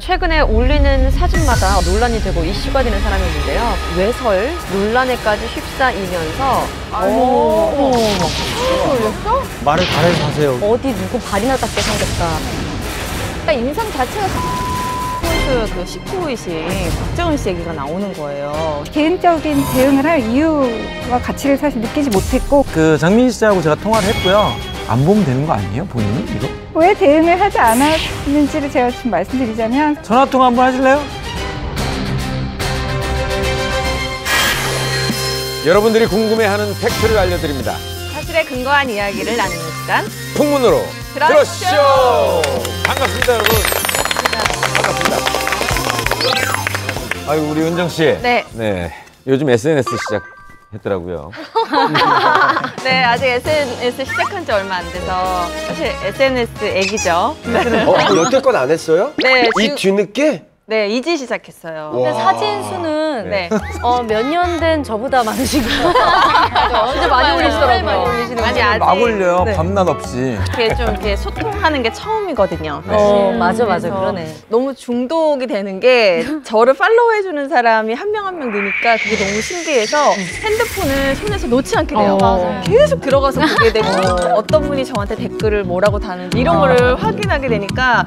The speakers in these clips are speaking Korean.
최근에 올리는 사진마다 논란이 되고 이슈가 되는 사람이 있는데요. 외설 논란에까지 휩싸이면서 올렸어? 말을 잘해서 하세요. 어디 누구 발이나 닦게 생겼다. 그러니까 인상 자체가 선수 그 식후의식 박정은 씨 얘기가 나오는 거예요. 개인적인 대응을 할 이유와 가치를 사실 느끼지 못했고 그 장민희 씨하고 제가 통화를 했고요. 안 보면 되는 거 아니에요, 본인은 이거? 왜 대응을 하지 않았는지를 제가 좀 말씀드리자면 전화 통화 한번 하실래요? 여러분들이 궁금해하는 팩트를 알려드립니다. 사실에 근거한 이야기를 나누는 시간. 풍문으로 들어쇼! 반갑습니다, 여러분. 반갑습니다. 아유, 우리 은정 씨. 네. 요즘 SNS 시작했더라고요. 네, 아직 SNS 시작한 지 얼마 안 돼서 사실 SNS 애기죠. 여태껏 안 했어요? 네, 이 뒤늦게? 네, 이제 시작했어요. 근데 사진 수는 네. 몇 년 된 저보다 많으시고 진짜 많이 올리시더라고요. 많이 올리시는 아니, 아직 막 올려요, 네. 밤낮 없이. 이렇게 좀 이렇게 소통하는 게 처음이거든요. 맞아 그래서 그러네. 너무 중독이 되는 게 저를 팔로우해주는 사람이 한 명 한 명 느니까 그게 너무 신기해서 핸드폰을 손에서 놓지 않게 돼요. 맞아요. 계속 들어가서 보게 되고 어떤 분이 저한테 댓글을 뭐라고 다는지 이런 거를 확인하게 되니까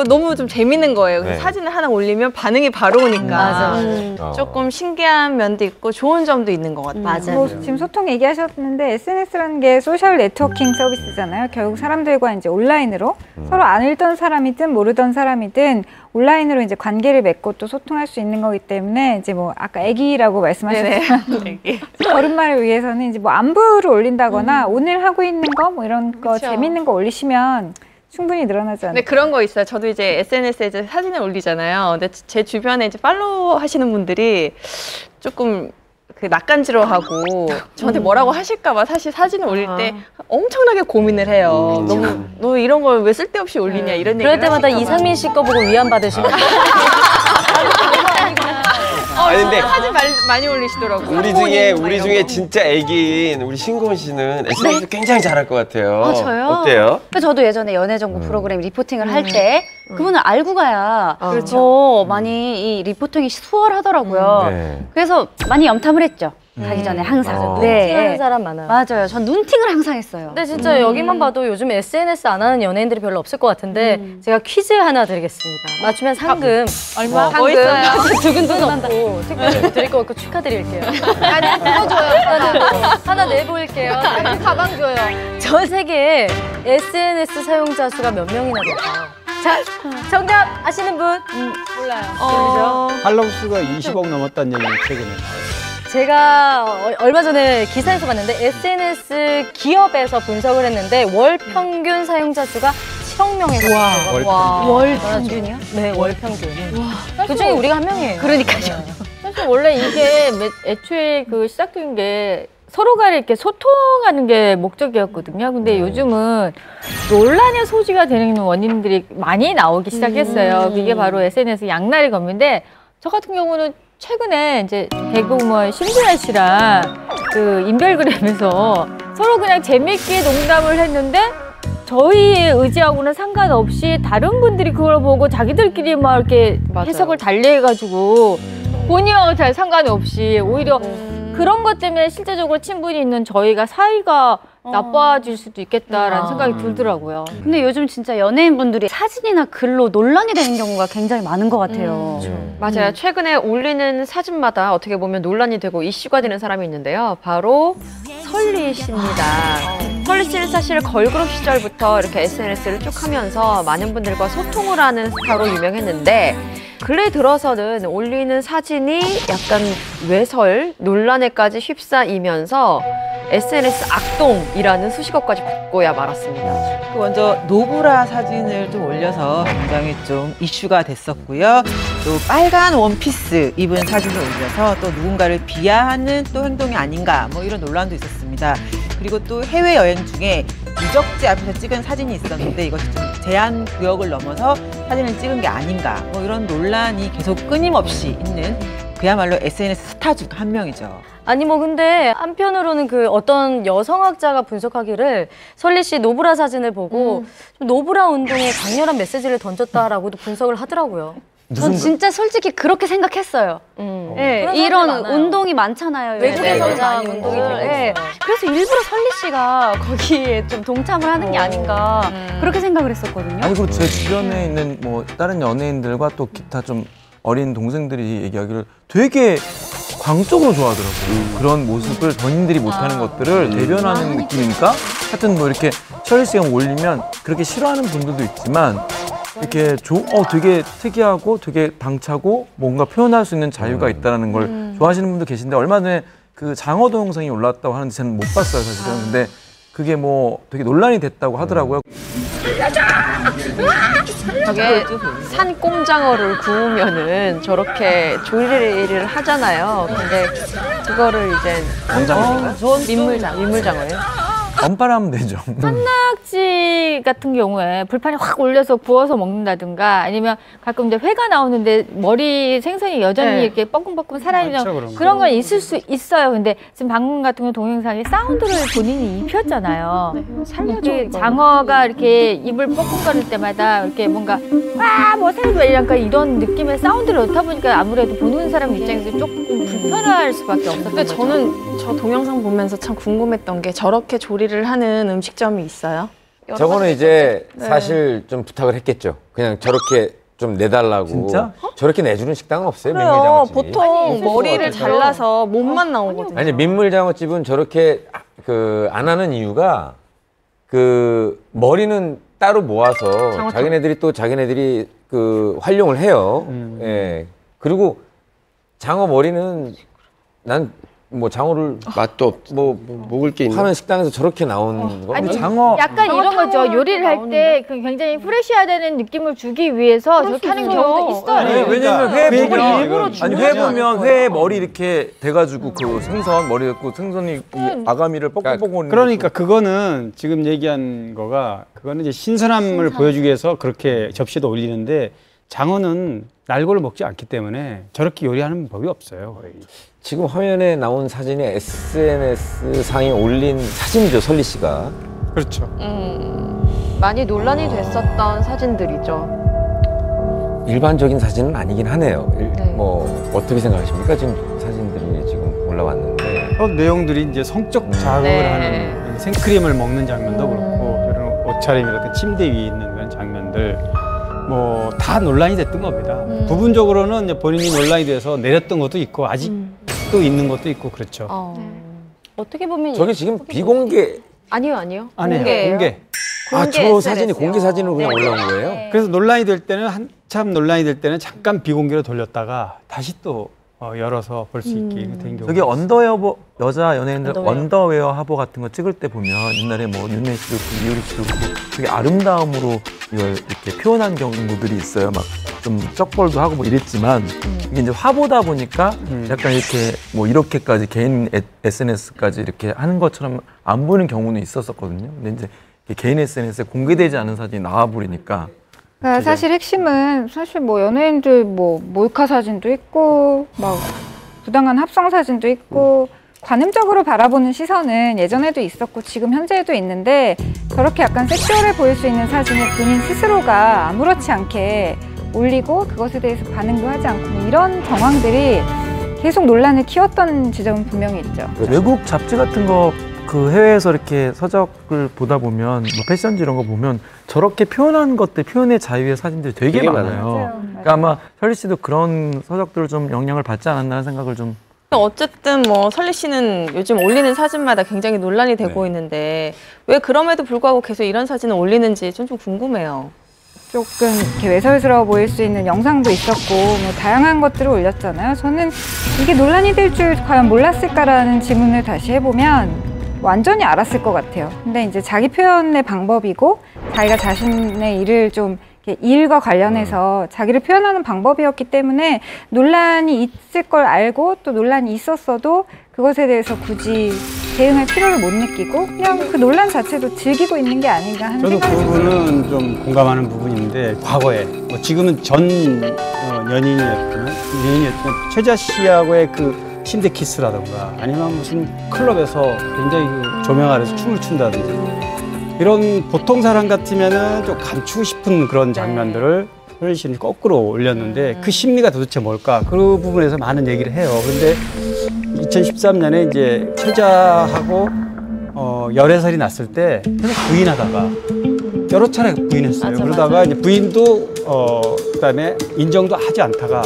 너무 좀 재밌는 거예요. 그래서 네. 사진을 하나 올리면 반응이 바로 오니까 맞아. 조금 신기한 면도 있고 좋은 점도 있는 것 같아요. 맞아. 뭐 지금 소통 얘기하셨는데 SNS라는 게 소셜 네트워킹 서비스잖아요. 결국 사람들과 이제 온라인으로 서로 안 읽던 사람이든 모르던 사람이든 온라인으로 이제 관계를 맺고 또 소통할 수 있는 거기 때문에 이제 뭐 아까 애기라고 말씀하셨지만 걸음마를 위해서는 이제 뭐 안부를 올린다거나 오늘 하고 있는 거 뭐 이런 거 그쵸. 재밌는 거 올리시면 충분히 늘어나지 않아요. 근데 그런 거 있어요. 저도 이제 SNS에 이제 사진을 올리잖아요. 근데 제 주변에 이제 팔로우 하시는 분들이 조금 그 낯간지러워하고 저한테 뭐라고 하실까봐 사실 사진을 올릴 때 엄청나게 고민을 해요. 너무 너 이런 걸 왜 쓸데없이 올리냐 이런 얘기를 그럴 때마다 하실까 봐. 이상민 씨 거 보고 위안 받으시고. 아니, 근데 사진 많이 올리시더라고요. 우리 중에 진짜 애기인 우리 신고은 씨는 SNS 굉장히 잘할 것 같아요. 저요? 어때요? 저도 예전에 연애정보 프로그램 리포팅을 할 때 그분을 알고 가야 그렇죠. 많이 이 리포팅이 수월하더라고요. 네. 그래서 많이 염탐을 했죠. 가기 전에 항상. 하는 사람 많아요. 맞아요. 전 눈팅을 항상 했어요. 근데 진짜 여기만 봐도 요즘 SNS 안 하는 연예인들이 별로 없을 것 같은데 제가 퀴즈 하나 드리겠습니다. 맞추면 상금 얼마? 뭐 있어요? 두근두근하고 특별히 드릴 거 없고 축하드릴게요. 아니 그거 줘요. 하나 내보일게요. 가방 줘요. 전 세계 SNS 사용자 수가 몇 명이나 될까요? 자, 정답 아시는 분? 몰라요. 팔로우 수가 20억 넘었다는 얘기는 최근에 나와요. 제가 얼마 전에 기사에서 봤는데 SNS 기업에서 분석을 했는데 월 평균 사용자 수가 7억 명에 가까워요. 월 평균이요? 네, 월 평균. 그중에 우리가 한 명이에요. 그러니까요. 사실 원래 이게 애초에 그 시작된 게 서로가 이렇게 소통하는 게 목적이었거든요. 근데 요즘은 논란의 소지가 되는 원인들이 많이 나오기 시작했어요. 그게 바로 SNS 양날의 검인데 저 같은 경우는 최근에 이제 개그우먼 심순애 씨랑 그 인별그램에서 서로 그냥 재밌게 농담을 했는데 저희의 의지하고는 상관없이 다른 분들이 그걸 보고 자기들끼리 막 이렇게 해석을 달리해가지고 본의와 잘 상관이 없이 오히려 그런 것 때문에 실제적으로 친분이 있는 저희가 사이가 나빠질 수도 있겠다라는 생각이 들더라고요. 근데 요즘 진짜 연예인분들이 사진이나 글로 논란이 되는 경우가 굉장히 많은 것 같아요. 맞아요. 최근에 올리는 사진마다 어떻게 보면 논란이 되고 이슈가 되는 사람이 있는데요. 바로 설리 씨입니다. 설리 씨는 사실 걸그룹 시절부터 이렇게 SNS를 쭉 하면서 많은 분들과 소통을 하는 스타로 유명했는데 근래 들어서는 올리는 사진이 약간 외설 논란에까지 휩싸이면서 SNS 악동이라는 수식어까지 붙고야 말았습니다. 먼저 노브라 사진을 좀 올려서 굉장히 좀 이슈가 됐었고요. 또 빨간 원피스 입은 사진을 올려서 또 누군가를 비하하는 또 행동이 아닌가 뭐 이런 논란도 있었습니다. 그리고 또 해외여행 중에 유적지 앞에서 찍은 사진이 있었는데 이것이 좀 제한 구역을 넘어서 사진을 찍은 게 아닌가 뭐 이런 논란이 계속 끊임없이 있는 그야말로 SNS 스타 중 한 명이죠. 아니 뭐 근데 한편으로는 그 어떤 여성학자가 분석하기를 설리 씨 노브라 사진을 보고 좀 노브라 운동에 강렬한 메시지를 던졌다라고도 분석을 하더라고요. 전 진짜 솔직히 그렇게 생각했어요. 네, 그런 이런 사람들 많아요. 운동이 많잖아요. 외국에서는 여자 많이 운동이 있어요. 되고. 네. 그래서 일부러 설리 씨가 거기에 좀 동참을 하는 게 아닌가 그렇게 생각을 했었거든요. 아니 그리고 제 주변에 있는 뭐 다른 연예인들과 또 기타 좀 어린 동생들이 얘기하기를 되게 광적으로 좋아하더라고요. 그런 모습을 본인들이 못하는 것들을 대변하는 느낌이니까 하여튼 뭐 이렇게 셜리 씨가 올리면 그렇게 싫어하는 분들도 있지만 이렇게 되게 특이하고 되게 당차고 뭔가 표현할 수 있는 자유가 있다는 걸 좋아하시는 분도 계신데 얼마 전에 그 장어 동영상이 올라왔다고 하는데 저는 못 봤어요 사실은. 근데 그게 뭐 되게 논란이 됐다고 하더라고요. 저게 산 꼼장어를 구우면은 저렇게 조리를 하잖아요. 근데 그거를 이제 민물장어예요. 언팔하면 되죠. 산낙지 같은 경우에 불판에 확 올려서 구워서 먹는다든가 아니면 가끔 이제 회가 나오는데 머리 생선이 여전히 이렇게 뻐끔뻐끔 살아있는 그런 건 있을 수 있어요. 근데 지금 방금 같은 경우 동영상에 사운드를 본인이 입혔잖아요. 이렇게 장어가 이렇게 입을 뻐끔거릴 때마다 이렇게 뭔가 뭐 살려줘 이런 느낌의 사운드를 넣다 보니까 아무래도 보는 사람 입장에서 조금 불편할 수밖에 없었던 근데 거죠. 저는 저 동영상 보면서 참 궁금했던 게 저렇게 조리를 하는 음식점이 있어요? 저거는 이제 사실 좀 부탁을 했겠죠. 그냥 저렇게 좀 내달라고. 진짜? 저렇게 내주는 식당은 없어요. 그래요. 민물장어집이. 보통 머리를 잘라서 몸만 나오거든요. 아니 민물장어집은 저렇게 안 하는 이유가 그 머리는 따로 모아서 자기네들이 그 활용을 해요. 예. 그리고 장어 머리는 난 뭐 장어를 맛도 뭐 먹을 게 있나? 하는 식당에서 저렇게 나오는 거. 아니, 장어 약간 이런 거죠. 요리를 할 때 굉장히 프레시하다는 느낌을 주기 위해서 저렇게 하는 경우도 있어요. 아니, 왜냐면 회 그 보면 일부러 회 보면 회 머리 이렇게 돼가지고 그 생선 머리 있고 생선이 이 아가미를 뻑뻑뻑 그러니까 그거는 지금 얘기한 거가 그거는 이제 신선함을 보여주기 위해서 그렇게 접시에다 올리는데 장어는 날고를 먹지 않기 때문에 저렇게 요리하는 법이 없어요. 거의. 지금 화면에 나온 사진이 SNS 상에 올린 사진이죠, 설리 씨가. 그렇죠. 많이 논란이 됐었던 사진들이죠. 일반적인 사진은 아니긴 하네요. 네. 뭐 어떻게 생각하십니까? 지금 사진들이 지금 올라왔는데. 내용들이 이제 성적 자극을 하는 생크림을 먹는 장면도 그렇고 이런 옷차림이라든지 침대 위에 있는 그런 장면들 뭐 다 논란이 됐던 겁니다. 부분적으로는 이제 본인이 논란이 돼서 내렸던 것도 있고 아직도 있는 것도 있고 그렇죠. 어떻게 보면 저게 지금 비공개. 아니요. 아니에요. 공개예요. 공개. 저 사진이 공개 사진으로 그냥 올라온 거예요? 그래서 논란이 될 때는 한참 논란이 될 때는 잠깐 비공개로 돌렸다가 다시 또 열어서 볼 수 있게 된 경우. 저기 여자 연예인들 언더웨어 화보 같은 거 찍을 때 보면 옛날에 뭐 윤혜 씨도 그렇고 이효리 씨도 그렇고 되게 아름다움으로 이걸 이렇게 표현한 경우들이 있어요. 막 좀 쩍벌도 하고 뭐 이랬지만 이게 이제 화보다 보니까 약간 이렇게 뭐 이렇게까지 개인 SNS까지 이렇게 하는 것처럼 안 보이는 경우는 있었거든요. 근데 이제 개인 SNS에 공개되지 않은 사진이 나와버리니까. 그러니까 사실 핵심은 사실 뭐 연예인들 뭐 몰카 사진도 있고 막 부당한 합성 사진도 있고 관음적으로 바라보는 시선은 예전에도 있었고 지금 현재에도 있는데 저렇게 약간 섹슈얼해 보일 수 있는 사진을 본인 스스로가 아무렇지 않게 올리고 그것에 대해서 반응도 하지 않고 뭐 이런 정황들이 계속 논란을 키웠던 지점은 분명히 있죠. 외국 잡지 같은 거 그 해외에서 이렇게 서적을 보다 보면 뭐 패션지 이런 거 보면 저렇게 표현한 것들, 표현의 자유의 사진들이 되게 많아요. 그러니까 아마 설리 씨도 그런 서적들을 좀 영향을 받지 않았나 생각을 좀. 어쨌든 뭐 설리 씨는 요즘 올리는 사진마다 굉장히 논란이 되고 있는데 왜 그럼에도 불구하고 계속 이런 사진을 올리는지 좀 궁금해요. 조금 이렇게 외설스러워 보일 수 있는 영상도 있었고 뭐 다양한 것들을 올렸잖아요. 저는 이게 논란이 될 줄 과연 몰랐을까라는 질문을 다시 해보면 완전히 알았을 것 같아요. 근데 이제 자기 표현의 방법이고 자기가 자신의 일을 좀 일과 관련해서 자기를 표현하는 방법이었기 때문에 논란이 있을 걸 알고 또 논란이 있었어도 그것에 대해서 굳이 대응할 필요를 못 느끼고 그냥 그 논란 자체도 즐기고 있는 게 아닌가 하는 저도 생각이 그 들어요. 부분은 좀 공감하는 부분인데 과거에 뭐 지금은 전 연인이었지만 최자 씨하고의 그 침대 키스라든가 아니면 무슨 클럽에서 굉장히 그 조명 아래서 춤을 춘다든지 이런 보통 사람 같으면은 좀 감추고 싶은 그런 장면들을 설리 씨는 거꾸로 올렸는데 그 심리가 도대체 뭘까? 그 부분에서 많은 얘기를 해요. 그런데 2013년에 이제 처자하고 열애설이 났을 때 계속 부인하다가 여러 차례 부인했어요. 그러다가 이제 부인도 그다음에 인정도 하지 않다가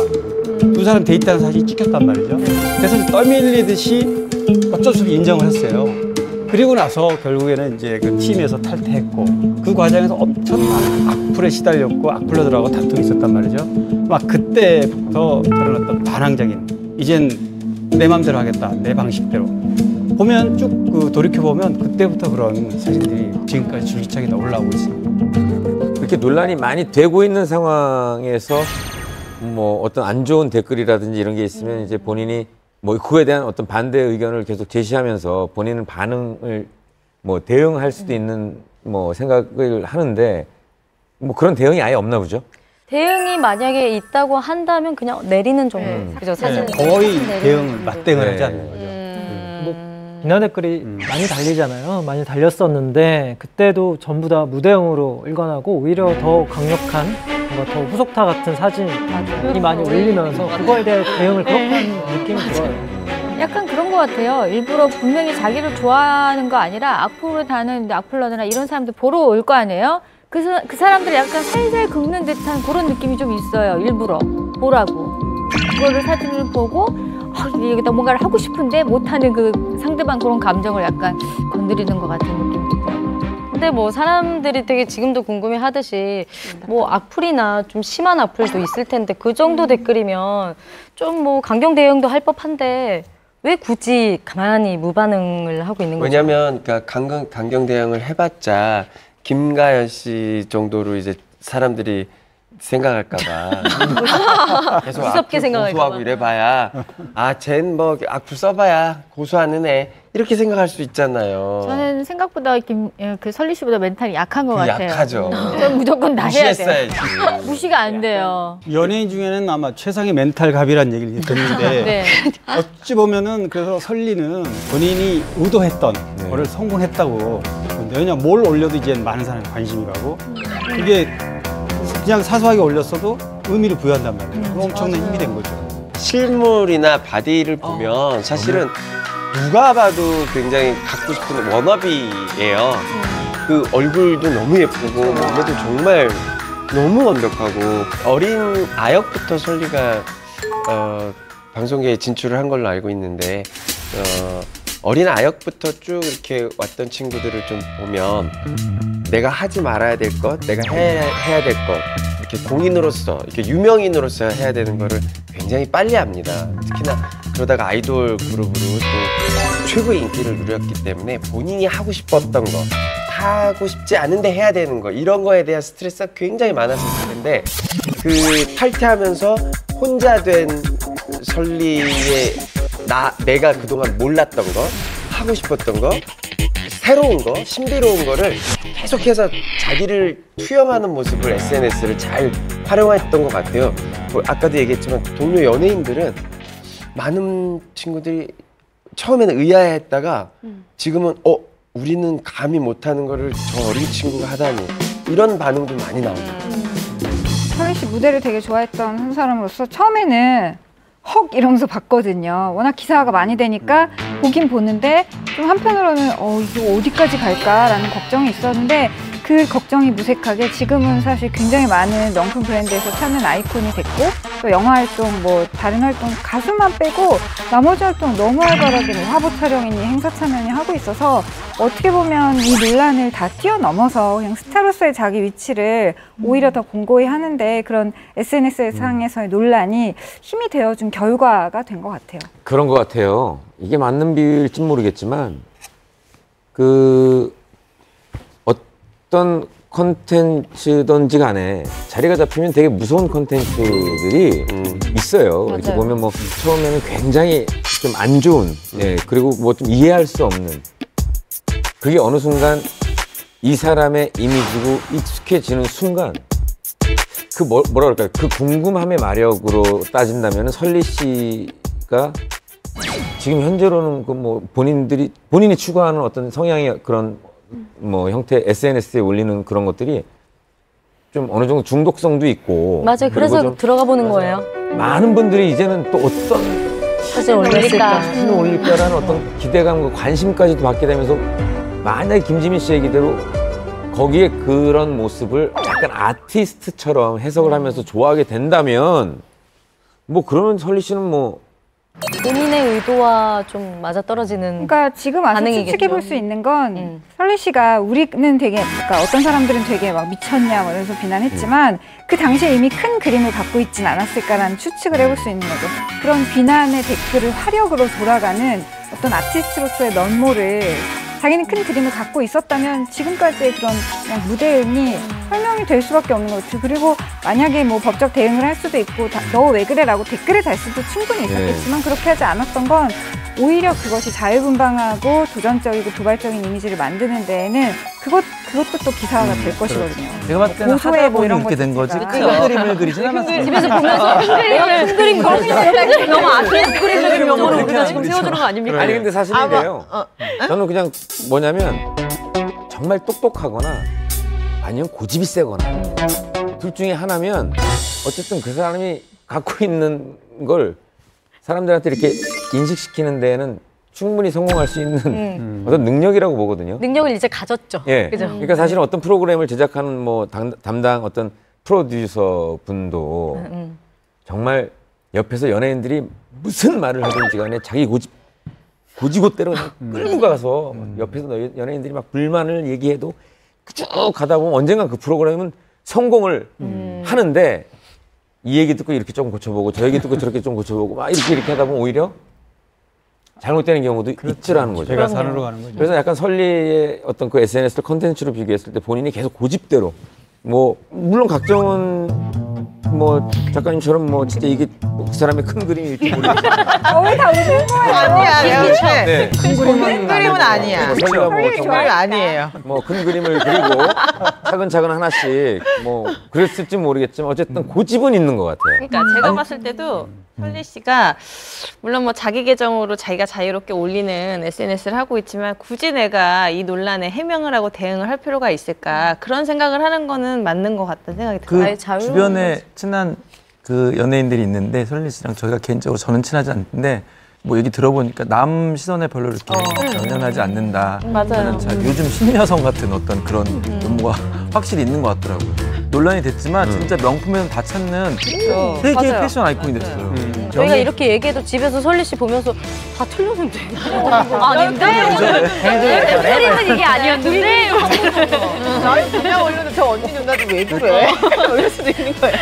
두 사람 데이트하는 사진이 찍혔단 말이죠. 그래서 이제 떠밀리듯이 어쩔 수 없이 인정을 했어요. 그리고 나서 결국에는 이제 그 팀에서 탈퇴했고 그 과정에서 엄청난 악플에 시달렸고 악플러들하고 다툼이 있었단 말이죠. 막 그때부터 그런 어떤 반항적인 이젠 내 마음대로 하겠다, 내 방식대로. 보면 쭉 돌이켜보면 그때부터 그런 사진들이 지금까지 줄기차게 올라오고 있습니다. 그렇게 논란이 많이 되고 있는 상황에서 뭐 어떤 안 좋은 댓글이라든지 이런 게 있으면 이제 본인이 뭐 그거에 대한 어떤 반대 의견을 계속 제시하면서 본인은 반응을 뭐 대응할 수도 있는 뭐 생각을 하는데 뭐 그런 대응이 아예 없나 보죠? 대응이 만약에 있다고 한다면 그냥 내리는 정도. 그죠? 사실 거의 대응을 맞대응을 하지 않는 거죠. 비난 댓글이 많이 달리잖아요. 많이 달렸었는데 그때도 전부 다 무대응으로 일관하고 오히려 더 강력한 뭔가 더 후속타 같은 사진이 많이 올리면서 그거에 대한 대응을 그렇게 하는 느낌이 들어요. 약간 그런 것 같아요. 일부러 분명히 자기를 좋아하는 거 아니라 악플을 다는 악플러나 이런 사람들 보러 올 거 아니에요? 그 사람들이 약간 살살 긁는 듯한 그런 느낌이 좀 있어요. 일부러 보라고. 그거를 사진을 보고 여기다 뭔가를 하고 싶은데 못하는 그 상대방 그런 감정을 약간 건드리는 것 같은 느낌이 들어요. 근데 뭐 사람들이 되게 지금도 궁금해 하듯이 뭐 악플이나 좀 심한 악플도 있을 텐데 그 정도 댓글이면 좀 뭐 강경 대응도 할 법한데 왜 굳이 가만히 무반응을 하고 있는 거죠? 왜냐면 그러니까 강경 대응을 해봤자 김가연 씨 정도로 이제 사람들이 생각할까봐 계속 무섭게 생각할까봐 고소하고 이래봐야 쟨 뭐 악플 써봐야 고소하는 애 이렇게 생각할 수 있잖아요. 저는 생각보다 그 설리 씨보다 멘탈이 약한 것 같아요. 약하죠. 그럼 무조건 다 해야 돼요. 무시했어야지. 무시가 안 돼요. 연예인 중에는 아마 최상의 멘탈 갑이라는 얘기를 듣는데 네. 어찌 보면은 그래서 설리는 본인이 의도했던 거를 성공했다고. 왜냐면 뭘 올려도 이제 많은 사람이 관심이 가고 이게 그냥 사소하게 올렸어도 의미를 부여한단 말이에요. 엄청난 힘이 된 거죠. 실물이나 바디를 보면 사실은 누가 봐도 굉장히 갖고 싶은 워너비예요. 그 얼굴도 너무 예쁘고 몸매도 정말 너무 완벽하고 어린 아역부터 설리가 방송계에 진출을 한 걸로 알고 있는데 어린 아역부터 쭉 이렇게 왔던 친구들을 좀 보면 내가 하지 말아야 될 것, 내가 해야 될 것, 이렇게 공인으로서, 이렇게 유명인으로서 해야 되는 거를 굉장히 빨리 합니다. 특히나 그러다가 아이돌 그룹으로 또 최고의 인기를 누렸기 때문에 본인이 하고 싶었던 거, 하고 싶지 않은데 해야 되는 거, 이런 거에 대한 스트레스가 굉장히 많았을 텐데 그 탈퇴하면서 혼자 된 설리의 내가 그동안 몰랐던 거, 하고 싶었던 거, 새로운 거, 신비로운 거를 계속해서 자기를 투영하는 모습을 SNS를 잘 활용했던 것 같아요. 아까도 얘기했지만 동료 연예인들은 많은 친구들이 처음에는 의아해했다가 지금은 우리는 감히 못하는 거를 저 어린 친구가 하다니 이런 반응도 많이 나옵니다. 설리 씨 무대를 되게 좋아했던 한 사람으로서 처음에는 헉 이러면서 봤거든요. 워낙 기사가 많이 되니까 보긴 보는데 좀 한편으로는 이게 어디까지 갈까라는 걱정이 있었는데 그 걱정이 무색하게 지금은 사실 굉장히 많은 명품 브랜드에서 찾는 아이콘이 됐고 또 영화 활동 뭐 다른 활동 가수만 빼고 나머지 활동 너무 활발하게 뭐 화보 촬영이니 행사 참여니 하고 있어서 어떻게 보면 이 논란을 다 뛰어넘어서 그냥 스타로서의 자기 위치를 오히려 더 공고히 하는데 그런 SNS 상에서의 논란이 힘이 되어준 결과가 된 것 같아요. 그런 것 같아요. 이게 맞는 비율일진 모르겠지만 어떤 컨텐츠든지 간에 자리가 잡히면 되게 무서운 컨텐츠들이 있어요. 맞아요. 이렇게 보면 뭐 처음에는 굉장히 좀 안 좋은, 그리고 뭐 좀 이해할 수 없는 그게 어느 순간 이 사람의 이미지고 익숙해지는 순간 그 뭐라 그럴까요? 그 궁금함의 마력으로 따진다면 설리 씨가 지금 현재로는 그 뭐 본인이 추구하는 어떤 성향의 그런 뭐 형태 SNS에 올리는 그런 것들이 좀 어느 정도 중독성도 있고. 맞아요. 그리고 그래서 좀 들어가 보는 거예요. 많은 분들이 이제는 또 어떤 사진 올릴까. 사진을 올릴까라는 어떤 기대감과 관심까지도 받게 되면서 만약에 김지민 씨 얘기대로 거기에 그런 모습을 약간 아티스트처럼 해석을 하면서 좋아하게 된다면 뭐 그러면 설리 씨는 뭐 본인의 의도와 좀 맞아떨어지는 그러니까 지금 와서 반응이겠죠. 추측해 볼 수 있는 건 설리 씨가 우리는 되게 그러니까 어떤 사람들은 되게 막 미쳤냐 뭐 이래서 비난했지만 그 당시에 이미 큰 그림을 갖고 있진 않았을까라는 추측을 해볼 수 있는 거죠. 그런 비난의 댓글을 화력으로 돌아가는 어떤 아티스트로서의 면모를 자기는 큰 그림을 갖고 있었다면 지금까지의 그런 그냥 무대응이 설명이 될 수밖에 없는 거죠. 그리고 만약에 뭐 법적 대응을 할 수도 있고 너 왜 그래라고 댓글을 달 수도 충분히 있었겠지만 그렇게 하지 않았던 건 오히려 그것이 자유분방하고 도전적이고 도발적인 이미지를 만드는 데에는 그것도 또 기사가 될 것이거든요. 제가 봤을 때는 고소해 하다 뭐 보니 이런 이렇게 된 거지 거니까. 큰 그림을 그리진 않았어요. 집에서 보면서 큰 그림 너무 아트리스 그리는 명으로 우리가 지금 세워주는 거 아닙니까? 아니 근데 사실은 이래요. 저는 그냥 뭐냐면 정말 똑똑하거나 아니면 고집이 세거나 둘 중에 하나면 어쨌든 그 사람이 갖고 있는 걸 사람들한테 이렇게 인식시키는 데에는 충분히 성공할 수 있는 어떤 능력이라고 보거든요. 능력을 이제 가졌죠. 예. 그죠? 그러니까 사실은 어떤 프로그램을 제작하는 뭐 담당 어떤 프로듀서 분도 정말 옆에서 연예인들이 무슨 말을 하든지 간에 자기 고지고대로 그냥 끌고 가서 옆에서 연예인들이 막 불만을 얘기해도 쭉 가다 보면 언젠가 그 프로그램은 성공을 하는데 이 얘기 듣고 이렇게 좀 고쳐보고 저 얘기 듣고 저렇게 좀 고쳐보고 막 이렇게 하다 보면 오히려 잘못되는 경우도 있지라는 거죠. 제가 산으로 가는 거죠. 그래서 약간 설리의 어떤 그 SNS를 컨텐츠로 비교했을 때 본인이 계속 고집대로 뭐 물론 각종은 뭐 작가님처럼 뭐 진짜 이게 그 사람의 큰 그림일지 모르겠지만 왜 다 웃는 거예요? 아니야. 네. 큰 그림은 아니야. 설리가 뭐 그림이 정말 아니에요. 뭐 큰 그림을 그리고 차근차근 하나씩 뭐 그랬을지 모르겠지만 어쨌든 고집은 있는 것 같아요. 그러니까 제가 봤을 때도 설리 씨가 물론 뭐 자기 계정으로 자기가 자유롭게 올리는 SNS를 하고 있지만 굳이 내가 이 논란에 해명을 하고 대응을 할 필요가 있을까 그런 생각을 하는 거는 맞는 것 같다는 생각이 들어요. 그 주변에 친한 그 연예인들이 있는데 설리 씨랑 저희가 개인적으로 저는 친하지 않는데 뭐 얘기 들어보니까 남 시선에 별로 이렇게 연연하지 않는다. 맞아요. 요즘 신여성 같은 어떤 그런 면모가 확실히 있는 것 같더라고요. 논란이 됐지만 진짜 명품에는 다 찾는 세계의 맞아요. 패션 아이콘이 됐어요. 저희가 이렇게 얘기해도 집에서 설리 씨 보면서 다 틀렸는데. 아닌데? 틀리는 이게 아니었는데? 나는 그냥 올려도 저 언니 누나도 왜 그래? 올릴 수도 있는 거예요.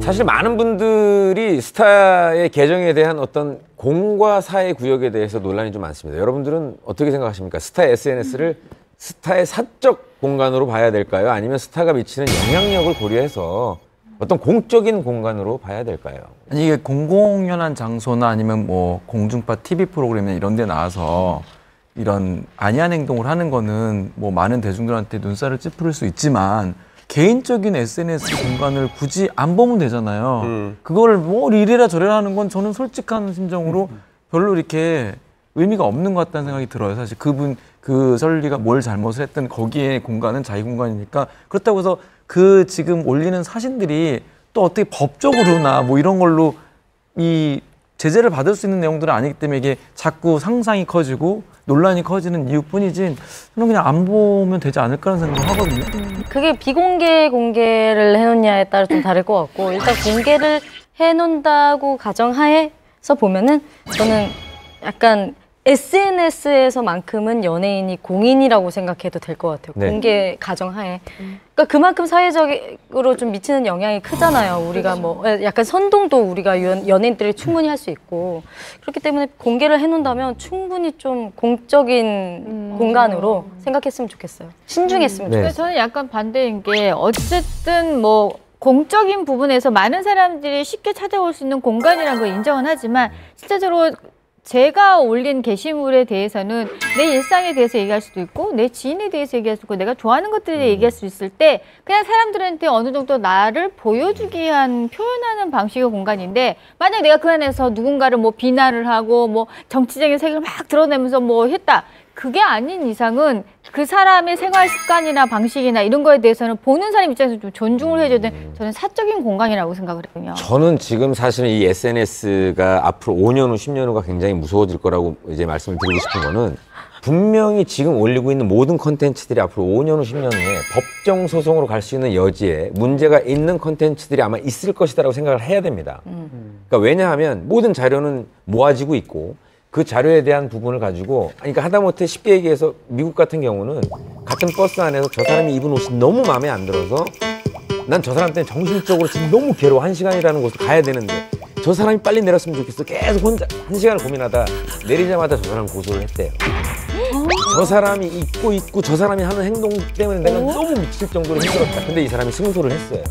사실 많은 분들이 스타의 계정에 대한 어떤 공과 사의 구역에 대해서 논란이 좀 많습니다. 여러분들은 어떻게 생각하십니까? 스타의 SNS를 스타의 사적 공간으로 봐야 될까요? 아니면 스타가 미치는 영향력을 고려해서 어떤 공적인 공간으로 봐야 될까요? 아니 이게 공공연한 장소나 아니면 뭐 공중파 TV 프로그램이나 이런 데 나와서 이런 아니한 행동을 하는 거는 뭐 많은 대중들한테 눈살을 찌푸릴 수 있지만 개인적인 SNS 공간을 굳이 안 보면 되잖아요. 그거를 뭐 이래라 저래라 하는 건 저는 솔직한 심정으로 별로 이렇게 의미가 없는 것 같다는 생각이 들어요. 사실 그 설리가 뭘 잘못을 했든 거기에 공간은 자기 공간이니까 그렇다고 해서 그 지금 올리는 사진들이 또 어떻게 법적으로나 뭐 이런 걸로 이 제재를 받을 수 있는 내용들은 아니기 때문에 이게 자꾸 상상이 커지고 논란이 커지는 이유뿐이지 저는 그냥 안 보면 되지 않을까라는 생각을 하거든요. 그게 비공개 공개를 해놓냐에 따라 좀 다를 것 같고 일단 공개를 해놓는다고 가정하에서 보면은 저는 약간 SNS에서만큼은 연예인이 공인이라고 생각해도 될 것 같아요. 네. 공개 가정하에. 그러니까 그만큼 사회적으로 좀 미치는 영향이 크잖아요. 우리가 뭐 약간 선동도 우리가 연예인들이 충분히 할 수 있고 그렇기 때문에 공개를 해놓는다면 충분히 좀 공적인 공간으로 생각했으면 좋겠어요. 신중했으면 좋겠어요. 근데 저는 약간 반대인 게 어쨌든 뭐 공적인 부분에서 많은 사람들이 쉽게 찾아올 수 있는 공간이라는 걸 인정은 하지만 실제적으로 제가 올린 게시물에 대해서는 내 일상에 대해서 얘기할 수도 있고 내 지인에 대해서 얘기할 수 있고 내가 좋아하는 것들에 대해 얘기할 수 있을 때 그냥 사람들한테 어느 정도 나를 보여주기 위한 표현하는 방식의 공간인데 만약 내가 그 안에서 누군가를 뭐 비난을 하고 뭐 정치적인 색을 막 드러내면서 뭐 했다. 그게 아닌 이상은 그 사람의 생활 습관이나 방식이나 이런 거에 대해서는 보는 사람 입장에서 좀 존중을 해줘야 되는 저는 사적인 공간이라고 생각을 했거든요. 저는 지금 사실은 이 SNS가 앞으로 5년 후, 10년 후가 굉장히 무서워질 거라고 이제 말씀을 드리고 싶은 거는 분명히 지금 올리고 있는 모든 컨텐츠들이 앞으로 5년 후, 10년 후에 법정 소송으로 갈 수 있는 여지에 문제가 있는 컨텐츠들이 아마 있을 것이다라고 생각을 해야 됩니다. 그러니까 왜냐하면 모든 자료는 모아지고 있고 그 자료에 대한 부분을 가지고 그러니까 하다못해 쉽게 얘기해서 미국 같은 경우는 같은 버스 안에서 저 사람이 입은 옷이 너무 마음에 안 들어서 난 저 사람 때문에 정신적으로 지금 너무 괴로워 1시간이라는 곳을 가야 되는데 저 사람이 빨리 내렸으면 좋겠어 계속 혼자 1시간을 고민하다 내리자마자 저 사람 고소를 했대요. 저 사람이 입고 저 사람이 하는 행동 때문에 내가 너무 미칠 정도로 힘들었다. 근데 이 사람이 승소를 했어요.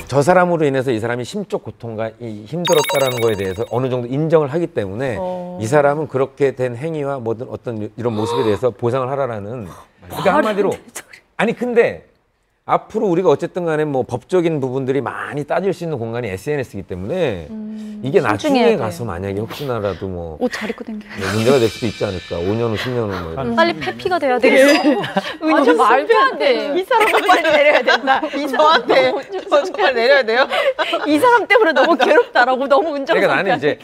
저 사람으로 인해서 이 사람이 심적 고통과 힘들었다라는 거에 대해서 어느 정도 인정을 하기 때문에 이 사람은 그렇게 된 행위와 뭐든 어떤 이런 모습에 대해서 보상을 하라라는 그러니까 한마디로 아니 근데 앞으로 우리가 어쨌든 간에 뭐 법적인 부분들이 많이 따질 수 있는 공간이 SNS이기 때문에 이게 나중에 가서 만약에 혹시나라도 뭐 옷 잘 입고 댕겨. 문제가 될 수도 있지 않을까. 5년 후, 10년 후 뭐 빨리 페피가 돼야 되겠어. 아, 말도 안 돼. 이 사람은 빨리 내려야 된다. 저한테 정말 내려야 돼요. 이 사람 때문에 너무 괴롭다라고 너무 운전을 그러니까 나는 이제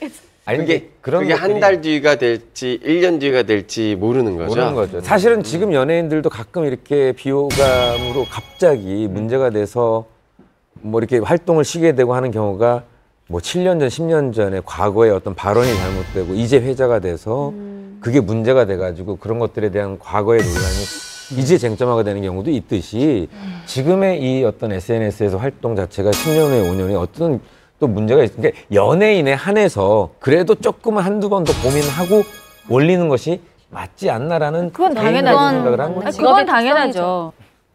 아니 그게 그런 그게 한 달 뒤가 될지 1년 뒤가 될지 모르는 거죠. 모르는 거죠. 사실은 지금 연예인들도 가끔 이렇게 비호감으로 갑자기 문제가 돼서 뭐 이렇게 활동을 쉬게 되고 하는 경우가 뭐 7년 전, 10년 전에 과거에 어떤 발언이 잘못되고 이제 회자가 돼서 그게 문제가 돼가지고 그런 것들에 대한 과거의 논란이 이제 쟁점화가 되는 경우도 있듯이 지금의 이 어떤 SNS에서 활동 자체가 10년 후에 5년에 어떤 또 문제가 있으니까 그러니까 연예인에 한해서 그래도 조금은 한두 번 더 고민하고 올리는 것이 맞지 않나라는 그건 개인적인 당연하죠. 생각을 한 거죠. 그건 당연하죠.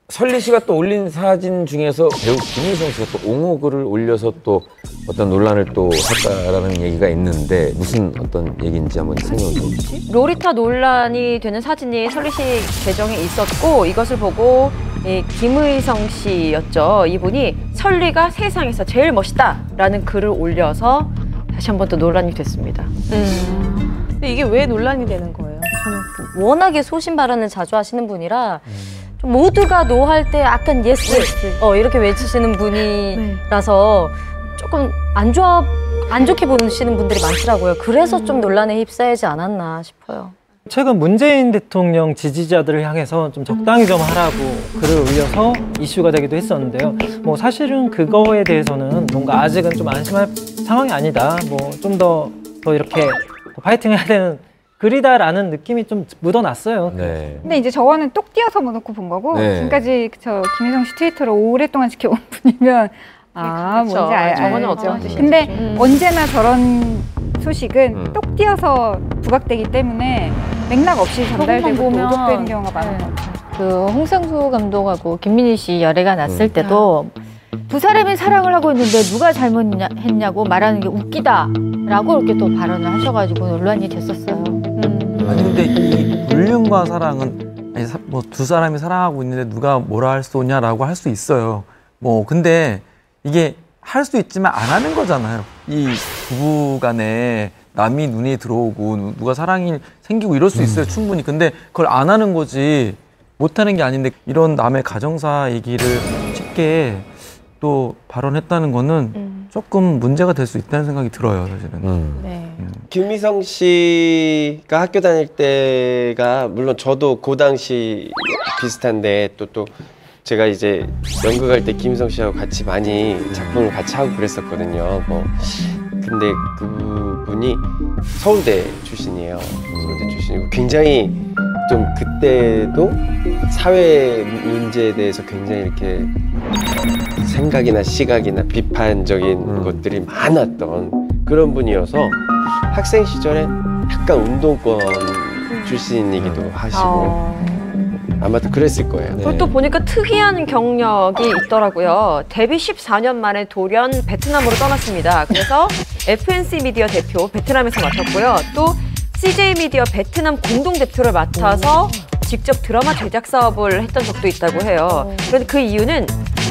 설리 씨가 또 올린 사진 중에서 배우 김희성 씨가 또 옹호글을 올려서 또 어떤 논란을 또 했다라는 얘기가 있는데 무슨 어떤 얘기인지 한번 설명해 주시죠. 로리타 논란이 되는 사진이 설리 씨 계정에 있었고 이것을 보고 김의성 씨였죠. 이분이 설리가 세상에서 제일 멋있다라는 글을 올려서 다시 한 번 또 논란이 됐습니다. 근데 이게 왜 논란이 되는 거예요? 워낙에 소신 발언을 자주 하시는 분이라 좀 모두가 노할 때 약간 예스 이렇게 외치시는 분이라서 조금 안 좋게 보시는 분들이 많더라고요. 그래서 좀 논란에 휩싸이지 않았나 싶어요. 최근 문재인 대통령 지지자들을 향해서 좀 적당히 좀 하라고 글을 올려서 이슈가 되기도 했었는데요. 뭐 사실은 그거에 대해서는 뭔가 아직은 좀 안심할 상황이 아니다. 뭐 좀 더 이렇게 파이팅해야 되는 글이다라는 느낌이 좀 묻어났어요. 네. 근데 이제 저거는 똑 띄어서 놓고 본 거고 네. 지금까지 저 김희성 씨 트위터를 오랫동안 지켜온 분이면 뭔지 저거는 알죠. 어떤 뜻인지. 근데 언제나 저런 소식은 똑 띄어서 부각되기 때문에 맥락 없이 전달되고 오독되는 경우가 많은 것 같아요. 그 홍상수 감독하고 김민희 씨 열애가 났을 때도 두 사람이 사랑을 하고 있는데 누가 잘못했냐고 말하는 게 웃기다라고 이렇게 또 발언을 하셔가지고 논란이 됐었어요. 아니 근데 이 불륜과 사랑은 아니, 뭐 두 사람이 사랑하고 있는데 누가 뭐라 할 수 있냐라고 할 수 있어요. 뭐 근데 이게 할 수 있지만 안 하는 거잖아요. 이 부부간에 남이 눈에 들어오고 누가 사랑이 생기고 이럴 수 있어요. 충분히. 근데 그걸 안 하는 거지 못하는 게 아닌데 이런 남의 가정사 얘기를 쉽게 또 발언했다는 거는 조금 문제가 될 수 있다는 생각이 들어요, 사실은. 네. 김희성 씨가 학교 다닐 때가 물론 저도 그 당시 비슷한데 또 제가 이제 연극할 때 김희성 씨하고 같이 많이 작품을 같이 하고 그랬었거든요. 뭐 근데 그분이 서울대 출신이에요. 서울대 출신이고 굉장히 좀 그때도 사회 문제에 대해서 굉장히 이렇게 생각이나 시각이나 비판적인 것들이 많았던 그런 분이어서 학생 시절에 약간 운동권 출신이기도 하시고 아마도 그랬을 거예요. 그리고 또 보니까 특이한 경력이 있더라고요. 데뷔 14년 만에 돌연 베트남으로 떠났습니다. 그래서 FNC 미디어 대표 베트남에서 맡았고요. 또 CJ 미디어 베트남 공동 대표를 맡아서 직접 드라마 제작 사업을 했던 적도 있다고 해요. 그런데 그 이유는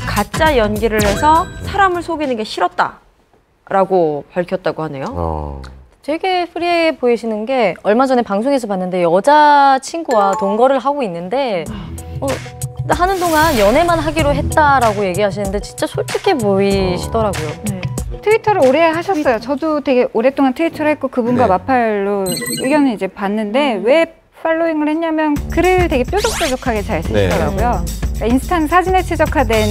가짜 연기를 해서 사람을 속이는 게 싫었다라고 밝혔다고 하네요. 되게 프리해 보이시는 게 얼마 전에 방송에서 봤는데 여자친구와 동거를 하고 있는데 하는 동안 연애만 하기로 했다라고 얘기하시는데 진짜 솔직해 보이시더라고요. 트위터를 오래 하셨어요. 저도 되게 오랫동안 트위터를 했고 그분과 네. 마팔로 의견을 이제 봤는데 왜 팔로잉을 했냐면 글을 되게 뾰족뾰족하게 잘 쓰시더라고요. 그러니까 인스타는 사진에 최적화된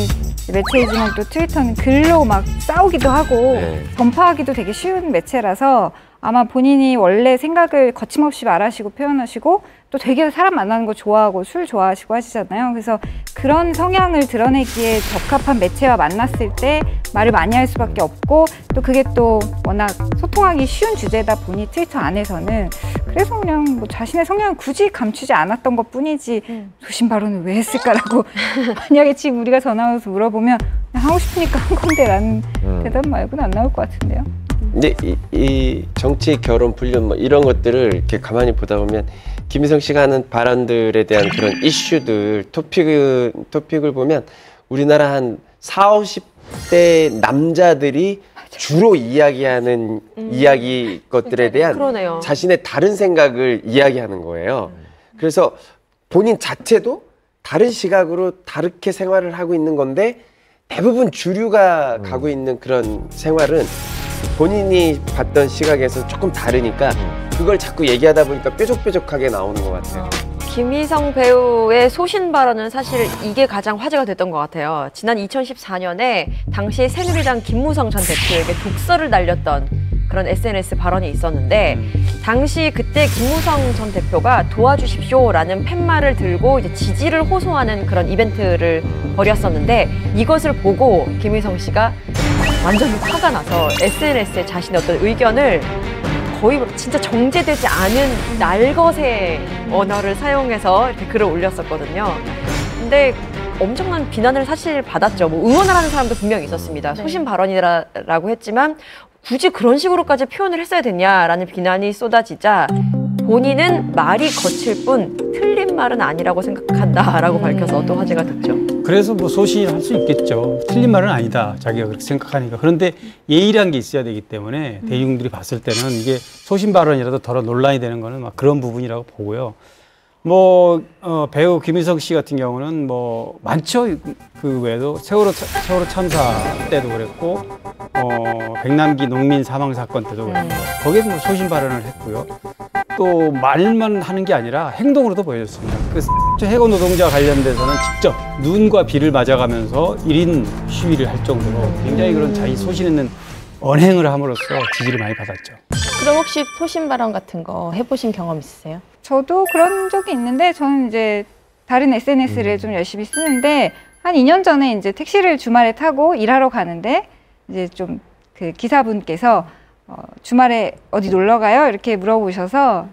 매체이지만 또 트위터는 글로 막 싸우기도 하고 전파하기도 되게 쉬운 매체라서 아마 본인이 원래 생각을 거침없이 말하시고 표현하시고 또 되게 사람 만나는 거 좋아하고 술 좋아하시고 하시잖아요. 그래서 그런 성향을 드러내기에 적합한 매체와 만났을 때 말을 많이 할 수밖에 없고 또 그게 또 워낙 소통하기 쉬운 주제다 보니 트위터 안에서는 그래서 그냥 뭐 자신의 성향을 굳이 감추지 않았던 것 뿐이지 소신 발언을 왜 했을까라고 만약에 지금 우리가 전화 와서 물어보면 그냥 하고 싶으니까 한 건데라는 대답 말고는 안 나올 것 같은데요. 근데 이 정치, 결혼, 불륜 뭐 이런 것들을 이렇게 가만히 보다 보면 김희성 씨가 하는 발언들에 대한 그런 이슈들, 토픽을 보면 우리나라 한 40, 50대 남자들이 주로 이야기하는 이야기 것들에 대한 그러네요. 자신의 다른 생각을 이야기하는 거예요. 그래서 본인 자체도 다른 시각으로 다르게 생활을 하고 있는 건데 대부분 주류가 가고 있는 그런 생활은 본인이 봤던 시각에서 조금 다르니까 그걸 자꾸 얘기하다 보니까 뾰족뾰족하게 나오는 것 같아요. 김희성 배우의 소신 발언은 사실 이게 가장 화제가 됐던 것 같아요. 지난 2014년에 당시 새누리당 김무성 전 대표에게 독서를 날렸던 그런 SNS 발언이 있었는데 당시 그때 김무성 전 대표가 도와주십시오라는 팻말을 들고 이제 지지를 호소하는 그런 이벤트를 벌였었는데 이것을 보고 김희성 씨가 완전히 화가 나서 SNS에 자신의 어떤 의견을 거의 진짜 정제되지 않은 날것의 언어를 사용해서 이렇게 글을 올렸었거든요. 근데 엄청난 비난을 사실 받았죠. 뭐 응원을 하는 사람도 분명히 있었습니다. 소신 발언이라고 했지만 굳이 그런 식으로까지 표현을 했어야 됐냐라는 비난이 쏟아지자 본인은 말이 거칠 뿐 틀린 말은 아니라고 생각한다라고 밝혀서 또 화제가 됐죠. 그래서 뭐 소신을 할 수 있겠죠. 틀린 말은 아니다. 자기가 그렇게 생각하니까. 그런데 예의란 게 있어야 되기 때문에 대중들이 봤을 때는 이게 소신 발언이라도 덜어 논란이 되는 거는 막 그런 부분이라고 보고요. 뭐 배우 김희성 씨 같은 경우는 뭐 많죠. 그 외에도 세월호 참사 때도 그랬고 백남기 농민 사망 사건 때도 그랬고 거기에 뭐 소신 발언을 했고요. 또 말만 하는 게 아니라 행동으로도 보여줬습니다. 그 해고 노동자 관련돼서는 직접 눈과 비를 맞아가면서 1인 시위를 할 정도로 굉장히 그런 자기 소신 있는 언행을 함으로써 지지를 많이 받았죠. 그럼 혹시 소신 발언 같은 거 해보신 경험 있으세요? 저도 그런 적이 있는데 저는 이제 다른 SNS를 좀 열심히 쓰는데 한 2년 전에 이제 택시를 주말에 타고 일하러 가는데 이제 좀 그 기사분께서 주말에 어디 놀러 가요? 이렇게 물어보셔서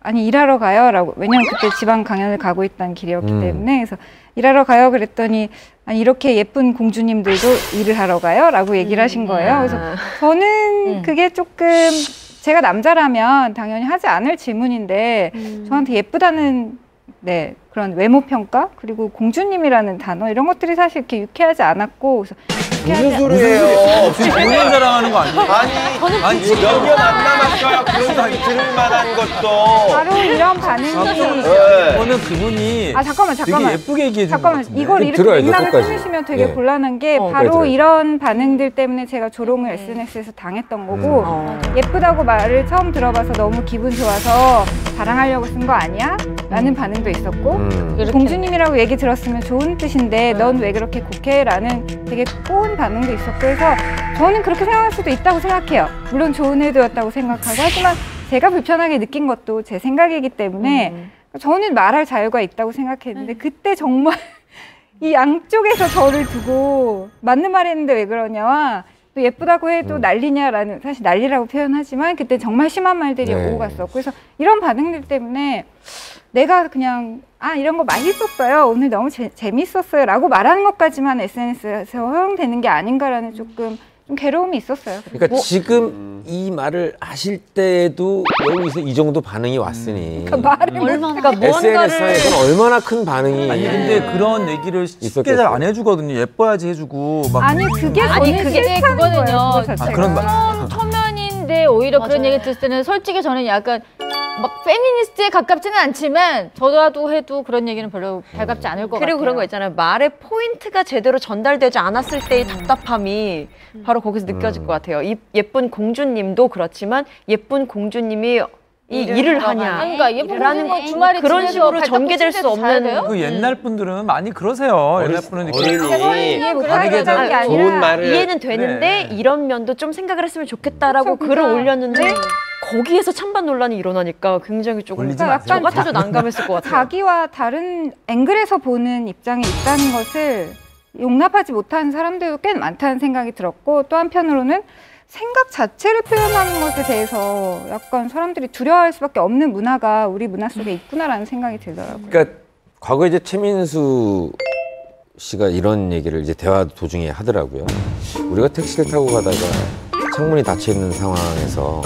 아니 일하러 가요 라고 왜냐면 그때 지방 강연을 가고 있던 길이었기 때문에 그래서 일하러 가요 그랬더니 아니 이렇게 예쁜 공주님들도 일을 하러 가요? 라고 얘기를 하신 거예요. 그래서 저는 그게 조금 제가 남자라면 당연히 하지 않을 질문인데 저한테 예쁘다는 네 그런 외모 평가 그리고 공주님이라는 단어 이런 것들이 사실 이렇게 유쾌하지 않았고 그래서 무슨 소리예요? 본인 자랑하는 거 아니에요? 아니 몇 년 안 남았어요. 그런 소리 들을 만한 것도. 바로 이런 반응이 저는 그분이 잠깐만 되게 예쁘게 얘기해 준 것 같은데. 이걸 이렇게 들어야죠, 맥락을 끝까지. 끊으시면 되게 네. 곤란한 게 바로 들어야죠. 이런 반응들 때문에 제가 조롱을 SNS에서 당했던 거고 예쁘다고 말을 처음 들어봐서 너무 기분 좋아서 자랑하려고 쓴 거 아니야? 라는 반응도 있었고 공주님이라고 얘기 들었으면 좋은 뜻인데 넌 왜 그렇게 곡해? 라는 되게 꼬운 반응도 있었고 그래서 저는 그렇게 생각할 수도 있다고 생각해요. 물론 좋은 의도였다고 생각하고 하지만 제가 불편하게 느낀 것도 제 생각이기 때문에 저는 말할 자유가 있다고 생각했는데 그때 정말 이 양쪽에서 저를 두고 맞는 말 했는데 왜 그러냐와 또 예쁘다고 해도 난리냐라는 사실 난리라고 표현하지만 그때 정말 심한 말들이 오고 갔었고 그래서 이런 반응들 때문에 내가 그냥 이런 거 맛있었어요. 오늘 너무 재밌었어요. 라고 말하는 것까지만 SNS에서 허용되는 게 아닌가라는 좀 괴로움이 있었어요. 그러니까 지금 이 말을 하실 때도 여기서 이 정도 반응이 왔으니 SNS에서는 얼마나 큰 반응이 아니 근데 그런 얘기를 쉽게 잘 안 해주거든요. 예뻐야지 해주고 막 그거는요. 그런 말. 초면인데 오히려 그런 얘기 들을 때는 솔직히 저는 약간 막 페미니스트에 가깝지는 않지만 저도 해도 그런 얘기는 별로 달갑지 않을 것 같아요. 그리고 그런 거 있잖아요. 말의 포인트가 제대로 전달되지 않았을 때의 답답함이 바로 거기서 느껴질 것 같아요. 이 예쁜 공주님도 그렇지만 예쁜 공주님이 이 일을 하냐. 그러니까 예쁜 공주님 주말에 그런 식으로 전개될 수 없는. 그 옛날 분들은 많이 그러세요. 옛날 분은 어른이 다르게 좋은 말을 이해는 되는데 이런 면도 좀 생각을 했으면 좋겠다라고 글을 올렸는데 거기에서 찬반 논란이 일어나니까 굉장히 조금 저 같아도 난감했을 것 같아요. 자기와 다른 앵글에서 보는 입장이 있다는 것을 용납하지 못하는 사람들도 꽤 많다는 생각이 들었고 또 한편으로는 생각 자체를 표현하는 것에 대해서 약간 사람들이 두려워할 수밖에 없는 문화가 우리 문화 속에 있구나라는 생각이 들더라고요. 그러니까 과거에 이제 최민수 씨가 이런 얘기를 이제 대화 도중에 하더라고요. 우리가 택시를 타고 가다가 창문이 닫혀 있는 상황에서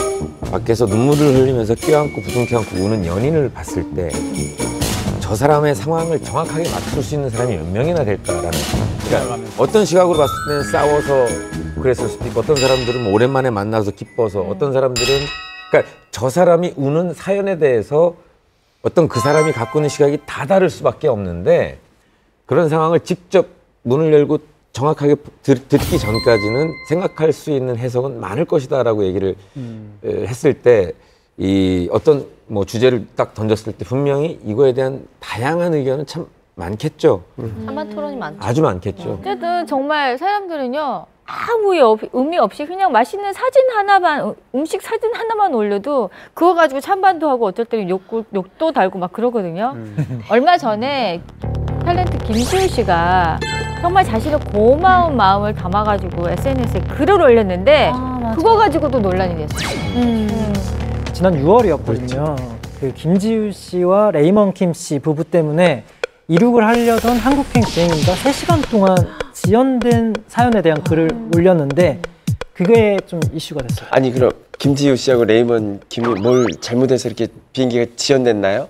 밖에서 눈물을 흘리면서 껴안고 부둥켜 안고 우는 연인을 봤을 때 저 사람의 상황을 정확하게 맞출 수 있는 사람이 몇 명이나 될까라는. 그러니까 어떤 시각으로 봤을 때는 싸워서 그랬을 수도 있고 어떤 사람들은 뭐 오랜만에 만나서 기뻐서 어떤 사람들은 그러니까 저 사람이 우는 사연에 대해서 어떤 그 사람이 갖고 있는 시각이 다 다를 수밖에 없는데 그런 상황을 직접 문을 열고 정확하게 듣기 전까지는 생각할 수 있는 해석은 많을 것이다라고 얘기를 했을 때 이 어떤 뭐 주제를 딱 던졌을 때 분명히 이거에 대한 다양한 의견은 참 많겠죠. 찬반 토론이 많죠. 아주 많겠죠. 어쨌든 정말 사람들은요 아무 의미 없이 그냥 맛있는 사진 하나만 음식 사진 하나만 올려도 그거 가지고 찬반도 하고 어떨 때는 욕도 달고 막 그러거든요. 얼마 전에 탤런트 김시우 씨가 정말 자신의 고마운 마음을 담아가지고 SNS에 글을 올렸는데 그거 가지고도 논란이 됐어요. 지난 6월이었거든요. 그 김지우 씨와 레이먼 킴 씨 부부 때문에 이륙을 하려던 한국행 비행기가 3시간 동안 지연된 사연에 대한 글을 올렸는데 그게 좀 이슈가 됐어요. 아니 그럼 김지우 씨하고 레이먼 김이 뭘 잘못해서 이렇게 비행기가 지연됐나요?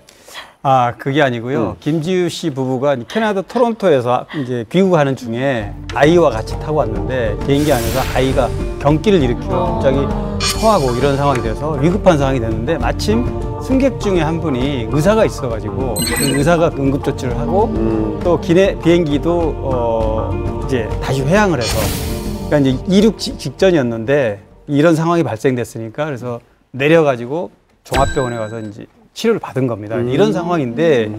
그게 아니고요. 김지우 씨 부부가 캐나다 토론토에서 이제 귀국하는 중에 아이와 같이 타고 왔는데 비행기 안에서 아이가 경기를 일으키고 갑자기 토하고 이런 상황이 돼서 위급한 상황이 됐는데 마침 승객 중에 한 분이 의사가 있어가지고 그 의사가 응급조치를 하고 또 비행기도 이제 다시 회항을 해서 그러니까 이제 이륙 직전이었는데 이런 상황이 발생됐으니까 그래서 내려가지고 종합병원에 가서 이제 치료를 받은 겁니다. 이런 상황인데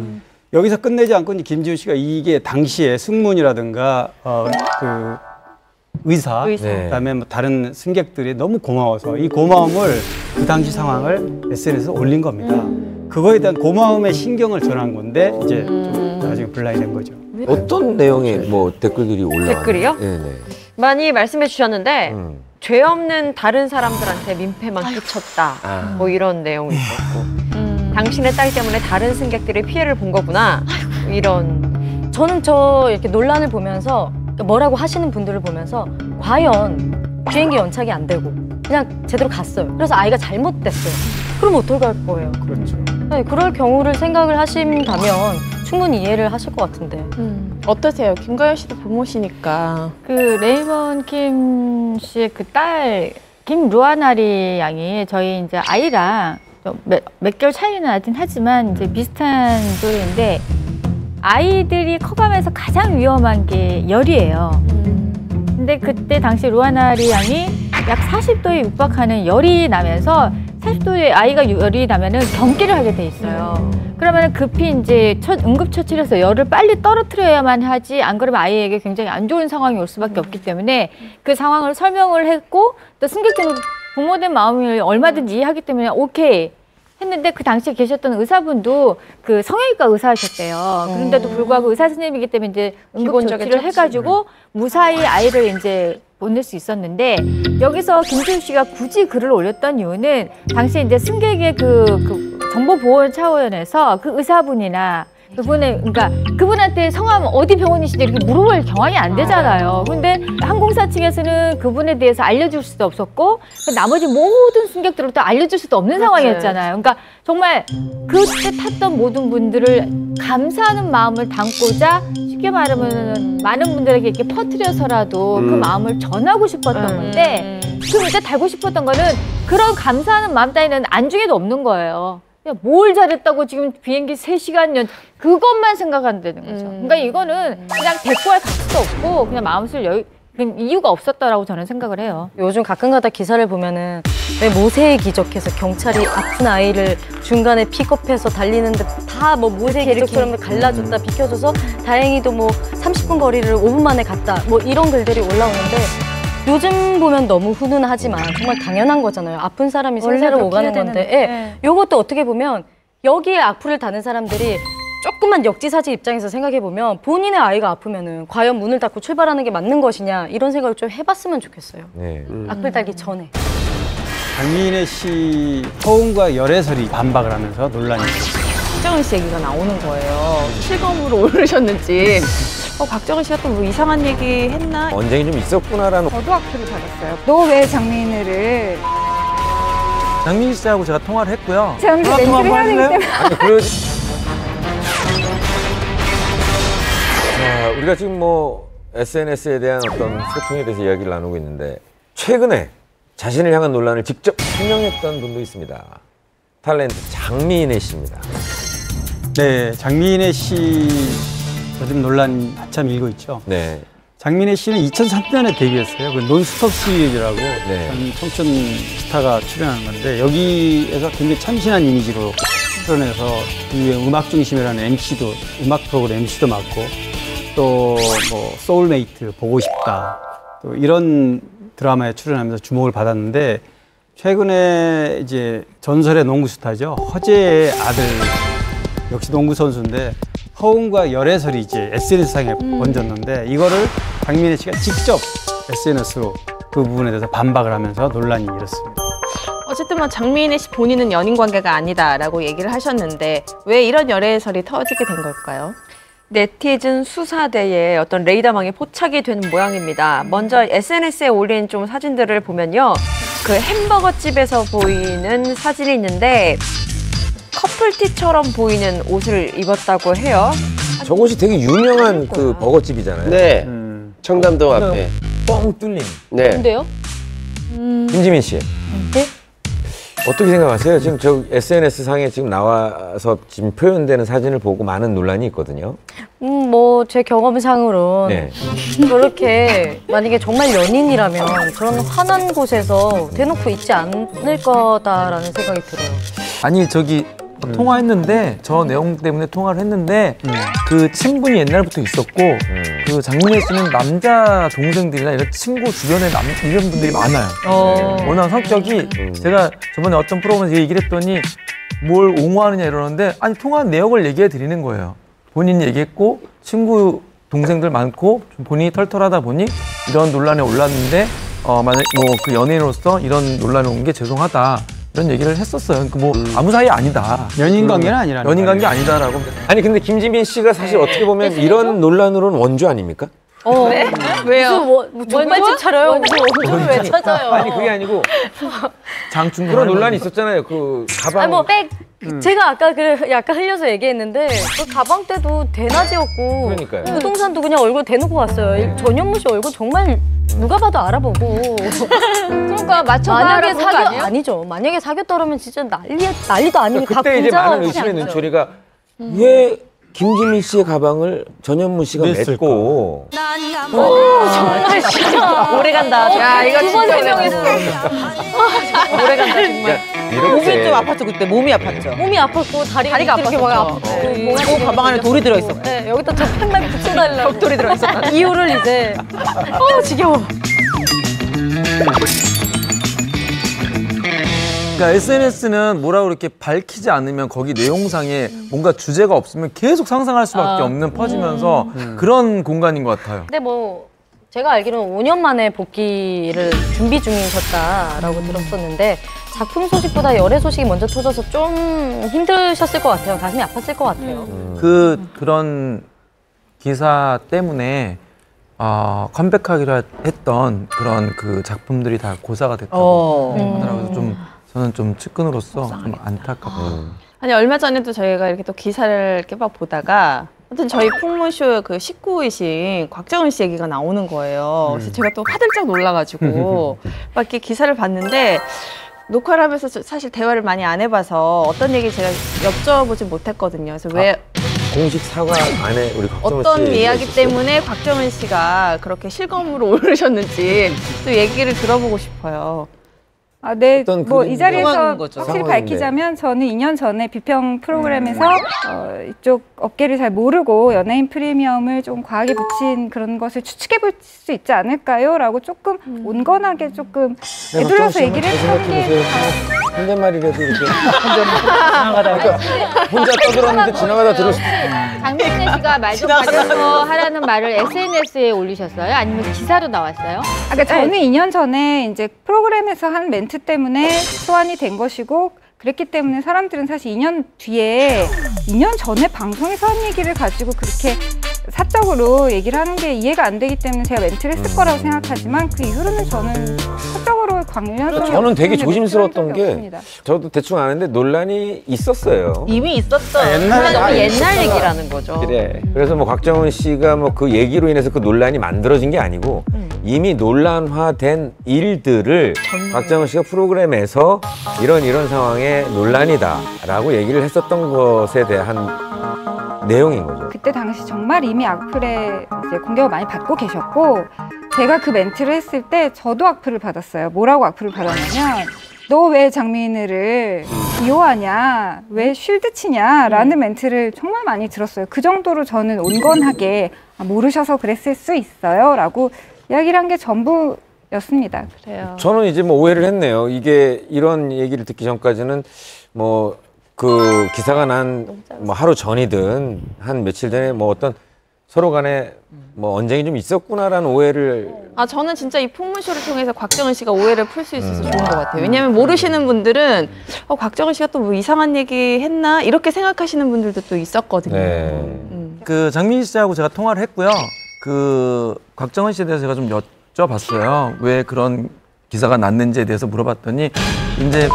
여기서 끝내지 않고 이제 김지우 씨가 이게 당시에 승무원이라든가 그 의사. 그다음에 뭐 다른 승객들이 너무 고마워서 이 고마움을 그 당시 상황을 SNS에 올린 겁니다. 그거에 대한 고마움의 신경을 전한 건데 이제 좀 나중에 분란이 된 거죠. 어떤 내용의 뭐 댓글들이 올라왔나요? 댓글이요? 네네. 많이 말씀해 주셨는데 죄 없는 다른 사람들한테 민폐만 끼쳤다. 뭐 이런 내용이 있었고 당신의 딸 때문에 다른 승객들이 피해를 본 거구나. 이런. 저는 이렇게 논란을 보면서 뭐라고 하시는 분들을 보면서 과연 비행기 연착이 안 되고 그냥 제대로 갔어요. 그래서 아이가 잘못됐어요. 그럼 어떡할 거예요? 그렇죠. 네, 그럴 경우를 생각을 하신다면 충분히 이해를 하실 것 같은데. 어떠세요? 김가연 씨도 부모시니까. 그 레이먼 킴 씨의 그 딸 김루아나리 양이 저희 이제 아이랑 몇 개월 차이는 나긴 하지만 이제 비슷한 또래인데 아이들이 커가면서 가장 위험한 게 열이에요. 근데 그때 당시 루아나리 양이 약 40도에 육박하는 열이 나면서 40도에 아이가 열이 나면은 경기를 하게 돼 있어요. 그러면 급히 이제 응급처치를 해서 열을 빨리 떨어뜨려야만 하지 안 그러면 아이에게 굉장히 안 좋은 상황이 올 수밖에 없기 때문에 그 상황을 설명을 했고 또 승객들은 부모된 마음을 얼마든지 이해하기 때문에 오케이 했는데 그 당시에 계셨던 의사분도 그 성형외과 의사셨대요. 그런데도 불구하고 의사 선생님이기 때문에 이제 응급조치를 해가지고 무사히 아이를 이제 보낼 수 있었는데 여기서 김지우 씨가 굳이 글을 올렸던 이유는 당시 이제 승객의 그 정보 보호 차원에서 그 의사분이나 그러니까 그분한테 성함 어디 병원이신지 이렇게 물어볼 경황이 안 되잖아요. 근데 항공사 측에서는 그분에 대해서 알려줄 수도 없었고 나머지 모든 승객들로부터 알려줄 수도 없는 상황이었잖아요. 그러니까 정말 그때 탔던 모든 분들을 감사하는 마음을 담고자 쉽게 말하면 많은 분들에게 이렇게 퍼뜨려서라도 그 마음을 전하고 싶었던 건데 그 문자 달고 싶었던 거는 그런 감사하는 마음 따위는 안중에도 없는 거예요. 뭘 잘했다고 지금 비행기 3시간 그것만 생각한다는 거죠. 그러니까 이거는 그냥 대꾸할 가치도 없고 그냥 마음 쓸 그냥 이유가 없었다라고 저는 생각을 해요. 요즘 가끔가다 기사를 보면은 왜 모세의 기적해서 경찰이 아픈 아이를 중간에 픽업해서 달리는데 다 뭐 모세의 기적처럼 갈라줬다 비켜줘서 다행히도 뭐 30분 거리를 5분 만에 갔다 뭐 이런 글들이 올라오는데 요즘 보면 너무 훈훈하지만 정말 당연한 거잖아요. 아픈 사람이 생사를 오가는 건데 요것도 어떻게 보면 여기에 악플을 다는 사람들이 조금만 역지사지 입장에서 생각해보면 본인의 아이가 아프면은 과연 문을 닫고 출발하는 게 맞는 것이냐 이런 생각을 좀 해봤으면 좋겠어요. 네. 악플 달기 전에. 장민혜 씨 허웅과 열애설이 반박을 하면서 논란이 있었어요. 박정은 씨 얘기가 나오는 거예요. 실검으로 오르셨는지 박정은 씨가 또 뭐 이상한 얘기 했나? 언쟁이 좀 있었구나라는. 저도 악플을 받았어요. 너 왜 장민혜를? 장민희 씨하고 제가 통화를 했고요. 저는 멘트를 해야 되기 때문에. 아니, 자, 우리가 지금 뭐 SNS에 대한 어떤 소통에 대해서 이야기를 나누고 있는데 최근에 자신을 향한 논란을 직접 해명했던 분도 있습니다. 탤런트 장민혜 씨입니다. 네, 장민혜 씨 요즘 논란 한참 일고 있죠. 네. 장민혜 씨는 2003년에 데뷔했어요. 그 논스톱 시리즈라고 전 청춘 스타가 출연하는 건데 여기에서 굉장히 참신한 이미지로 출연해서 이 음악 중심이라는 MC도 음악 프로그램 MC도 맡고 또 뭐 소울메이트 보고 싶다 또 이런 드라마에 출연하면서 주목을 받았는데 최근에 이제 전설의 농구 스타죠. 허재의 아들 역시 농구 선수인데 허웅과 열애설이 이제 SNS상에 번졌는데 이거를 장민혜 씨가 직접 SNS로 그 부분에 대해서 반박을 하면서 논란이 일었습니다. 어쨌든 뭐 장민혜 씨 본인은 연인 관계가 아니다라고 얘기를 하셨는데 왜 이런 열애설이 터지게 된 걸까요? 네티즌 수사대에 어떤 레이더망이 포착이 되는 모양입니다. 먼저 SNS에 올린 좀 사진들을 보면요. 그 햄버거 집에서 보이는 사진이 있는데 커플티처럼 보이는 옷을 입었다고 해요. 저곳이 되게 유명한 그 버거집이잖아요. 네. 청담동 앞에. 뻥 뚫린. 네. 근데요? 김지민 씨. 네? 어떻게 생각하세요? 지금 저 SNS 상에 지금 나와서 지금 표현되는 사진을 보고 많은 논란이 있거든요. 뭐 제 경험상으로 네. 그렇게 만약에 정말 연인이라면 그런 환한 곳에서 대놓고 있지 않을 거다라는 생각이 들어요. 아니 저기 통화했는데 저 내용 때문에 통화를 했는데 그 친분이 옛날부터 있었고 그 장민혜 씨는 남자 동생들이나 이런 친구 주변에 이런 분들이 많아요. 워낙 성격이 제가 저번에 어떤 프로그램에서 얘기를 했더니 뭘 옹호하느냐 이러는데 아니 통화한 내역을 얘기해 드리는 거예요. 본인이 얘기했고 친구 동생들 많고 좀 본인이 털털하다 보니 이런 논란에 올랐는데 만약 뭐 그 연예인으로서 이런 논란이 온 게 죄송하다. 이런 얘기를 했었어요. 그러니까 뭐 아무 사이 아니다. 연인 관계는 아니라는 연인 관계 아니다라고. 아니 근데 김지민 씨가 사실 어떻게 보면 이런 논란으로는 원조 아닙니까? 네? 왜요? 뭐 족발집 차려요? 무슨 원조를 왜 찾아요? 아니 그게 아니고 장충 그런 논란이 있었잖아요. 그 가방. 아니 제가 아까 약간 흘려서 얘기했는데 그 가방 때도 대낮이었고 그러니까요. 부동산도 그냥 얼굴 대놓고 왔어요. 전현무 씨 얼굴 정말 누가 봐도 알아보고. 그러니까 맞춰봐 만약에 아니죠. 만약에 사귀었다 그러면 진짜 난리도 아니고 다 그때 이제 많은 분장하고 의심의 그냥 눈초리가 왜 김지민 씨의 가방을 전현무 씨가 맸고. 정말 진짜 오래 간다. 야, 이거 두번 진짜 설명했어. 오래 간다 정말. 몸이 좀 아팠죠 그때 몸이 아팠죠. 몸이 아팠고 다리가 이렇게 막 아팠죠. 그 가방 안에 돌이 들어있었고. 네, 여기다 저 펜만 붙여달라고. 벽돌이 들어있었다. 이유를 이제 지겨워. 그러니까 SNS는 뭐라고 이렇게 밝히지 않으면 거기 내용상에 뭔가 주제가 없으면 계속 상상할 수밖에 없는 퍼지면서 그런 공간인 것 같아요. 근데 뭐 제가 알기로는 5년 만에 복귀를 준비 중이셨다라고 들었었는데 작품 소식보다 연애 소식이 먼저 터져서 좀 힘드셨을 것 같아요. 가슴이 아팠을 것 같아요. 그런 기사 때문에 컴백하기로 했던 그런 그 작품들이 다 고사가 됐다고 하더라고요. 좀 저는 좀 측근으로서 좀 안타깝고. 아니 얼마 전에도 저희가 이렇게 또 기사를 이렇게 막 보다가 아무튼 저희 풍문쇼 그 19위신 곽정은 씨 얘기가 나오는 거예요. 그래서 제가 또 화들짝 놀라가지고 막 이렇게 기사를 봤는데 녹화를 하면서 사실 대화를 많이 안 해봐서 어떤 얘기 제가 여쭤보지 못했거든요. 그래서 왜 공식 사과 안에 우리 곽정은 어떤 씨 이야기 있었어요? 때문에 곽정은 씨가 그렇게 실검으로 오르셨는지 또 얘기를 들어보고 싶어요. 네. 어떤 뭐 그림이 이 자리에서 궁금한 거죠. 확실히 상황인데. 밝히자면 저는 2년 전에 비평 프로그램에서 이쪽 업계를 잘 모르고 연예인 프리미엄을 좀 과하게 붙인 그런 것을 추측해 볼 수 있지 않을까요? 라고 조금 온건하게 조금 애둘러서 얘기를 했던 게 혼잣말이라도 이렇게 지나가다가 혼자 떠들었는데 지나가다 들을 수 장민혜 씨가 말 좀 가려서 하라는 말을 SNS에 올리셨어요? 아니면 기사로 나왔어요? 그러니까 저는 2년 전에 이제 프로그램에서 한 멘트 때문에 소환이 된 것이고 그랬기 때문에 사람들은 사실 2년 뒤에 2년 전에 방송에서 한 얘기를 가지고 그렇게 사적으로 얘기를 하는 게 이해가 안 되기 때문에 제가 멘트를 했을 거라고 생각하지만 그 이후로는 저는 사적으로 관련성이 저는 되게 없는 조심스러웠던 멘트를 게 한 적이 없습니다. 저도 대충 아는데 논란이 있었어요. 이미 있었어. 근데 너무 옛날 얘기라는 거죠. 그래. 그래서 뭐 곽정은 씨가 뭐 그 얘기로 인해서 그 논란이 만들어진 게 아니고 이미 논란화된 일들을 곽정은 씨가 프로그램에서 이런 상황에 논란이다라고 얘기를 했었던 것에 대한 내용인 거죠. 그때 당시 정말 이미 악플에 이제 공격을 많이 받고 계셨고 제가 그 멘트를 했을 때 저도 악플을 받았어요. 뭐라고 악플을 받았냐면 너 왜 장민이를 비호하냐, 왜 쉴드 치냐 라는 멘트를 정말 많이 들었어요. 그 정도로 저는 온건하게 모르셔서 그랬을 수 있어요 라고 이야기를 한 게 전부였습니다. 그래요. 저는 이제 뭐 오해를 했네요. 이게 이런 얘기를 듣기 전까지는 뭐 그 기사가 난 뭐 하루 전이든 한 며칠 전에 뭐 어떤 서로 간에 뭐 언쟁이 좀 있었구나라는 오해를 저는 진짜 이 풍문쇼를 통해서 곽정은 씨가 오해를 풀 수 있어서 좋은 것 같아요. 왜냐하면 모르시는 분들은 곽정은 씨가 또 뭐 이상한 얘기 했나 이렇게 생각하시는 분들도 또 있었거든요. 네. 그 장민희 씨하고 제가 통화를 했고요. 그 곽정은 씨에 대해서 제가 좀 여쭤봤어요. 왜 그런 기사가 났는지에 대해서 물어봤더니 이제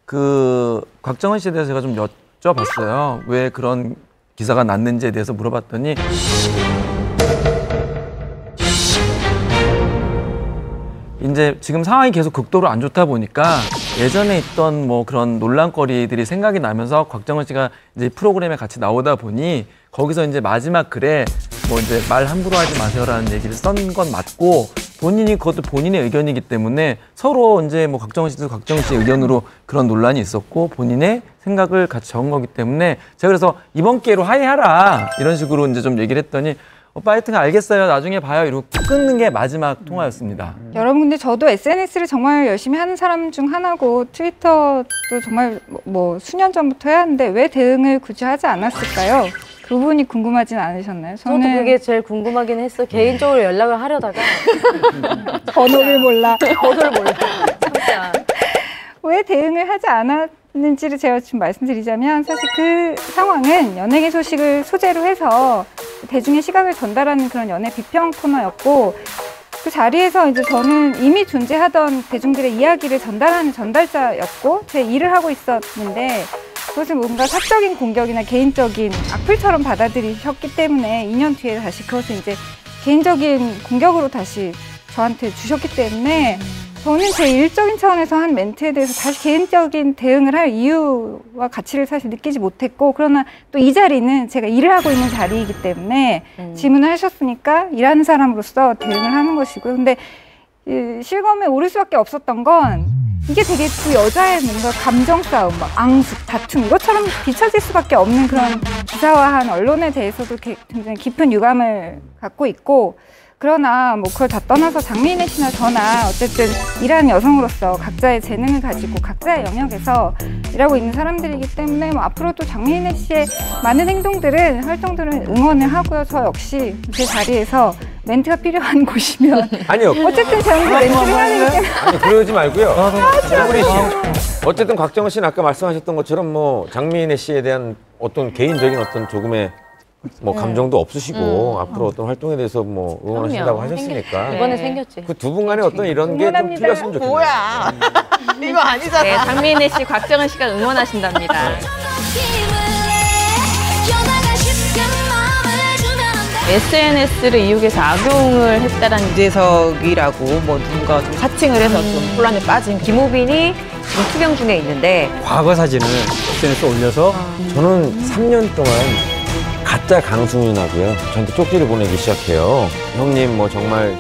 그 곽정은 씨에 대해서 제가 좀 여쭤봤어요. 왜 그런 기사가 났는지에 대해서 물어봤더니 이제 지금 상황이 계속 극도로 안 좋다 보니까 예전에 있던 뭐 그런 논란거리들이 생각이 나면서 곽정은 씨가 이제 프로그램에 같이 나오다 보니 거기서 이제 마지막 글에 뭐 이제 말 함부로 하지 마세요라는 얘기를 쓴 건 맞고 본인이 그것도 본인의 의견이기 때문에 서로 이제 뭐 곽정은 씨도 곽정은 씨의 의견으로 그런 논란이 있었고 본인의 생각을 같이 적은 거기 때문에 제가 그래서 이번 기회로 화해하라 이런 식으로 이제 좀 얘기를 했더니 오빠 하여튼 알겠어요 나중에 봐요 이러고 끊는 게 마지막 통화였습니다. 여러분 근데 저도 SNS를 정말 열심히 하는 사람 중 하나고 트위터도 정말 뭐 수년 전부터 해야 하는데 왜 대응을 굳이 하지 않았을까요? 그 부분이 궁금하진 않으셨나요? 저도 그게 제일 궁금하긴 했어. 개인적으로 연락을 하려다가 번호를 몰라. 번호를 몰라. 진짜. 왜 대응을 하지 않았는지를 제가 지금 말씀드리자면 사실 그 상황은 연예계 소식을 소재로 해서 대중의 시각을 전달하는 그런 연예 비평 코너였고 그 자리에서 이제 저는 이미 존재하던 대중들의 이야기를 전달하는 전달자였고 제 일을 하고 있었는데 그것을 뭔가 사적인 공격이나 개인적인 악플처럼 받아들이셨기 때문에 2년 뒤에 다시 그것을 이제 개인적인 공격으로 다시 저한테 주셨기 때문에 저는 제 일적인 차원에서 한 멘트에 대해서 다시 개인적인 대응을 할 이유와 가치를 사실 느끼지 못했고 그러나 또 이 자리는 제가 일을 하고 있는 자리이기 때문에 질문을 하셨으니까 일하는 사람으로서 대응을 하는 것이고요. 근데 실검에 오를 수밖에 없었던 건 이게 되게 두 여자의 뭔가 감정 싸움, 막 앙숙, 다툼 이것처럼 비춰질 수밖에 없는 그런 기사화한 언론에 대해서도 굉장히 깊은 유감을 갖고 있고 그러나 뭐 그걸 다 떠나서 장미인혜 씨나 저나 어쨌든 일하는 여성으로서 각자의 재능을 가지고 각자의 영역에서 일하고 있는 사람들이기 때문에 뭐 앞으로도 장미인혜 씨의 많은 행동들은 활동들은 응원을 하고요. 저 역시 제 자리에서 멘트가 필요한 곳이면 아니요. 어쨌든 저는 멘트를 해야 되기 때문에 아니 그러지 말고요. 우리 어쨌든 곽정은 씨는 아까 말씀하셨던 것처럼 뭐 장미인혜 씨에 대한 어떤 개인적인 어떤 조금의 뭐 감정도 없으시고 앞으로 어떤 활동에 대해서 뭐 응원하신다고 하셨으니까 이번에 생겼지. 그 두 분간에 어떤 이런 게 좀 풀렸으면 좋겠네요. 뭐야? 이거 아니잖아. 네, 장미인혜 씨, 곽정은 씨가 응원하신답니다. SNS를 이용해서 악용을 했다라는 유재석이라고 뭐 누군가 좀 사칭을 해서 좀 혼란에 빠진 김우빈이 지금 투병 중에 있는데 과거 사진을 SNS에 올려서 저는 3년 동안 가짜 강수민하고요. 저한테 쪽지를 보내기 시작해요. 형님 뭐 정말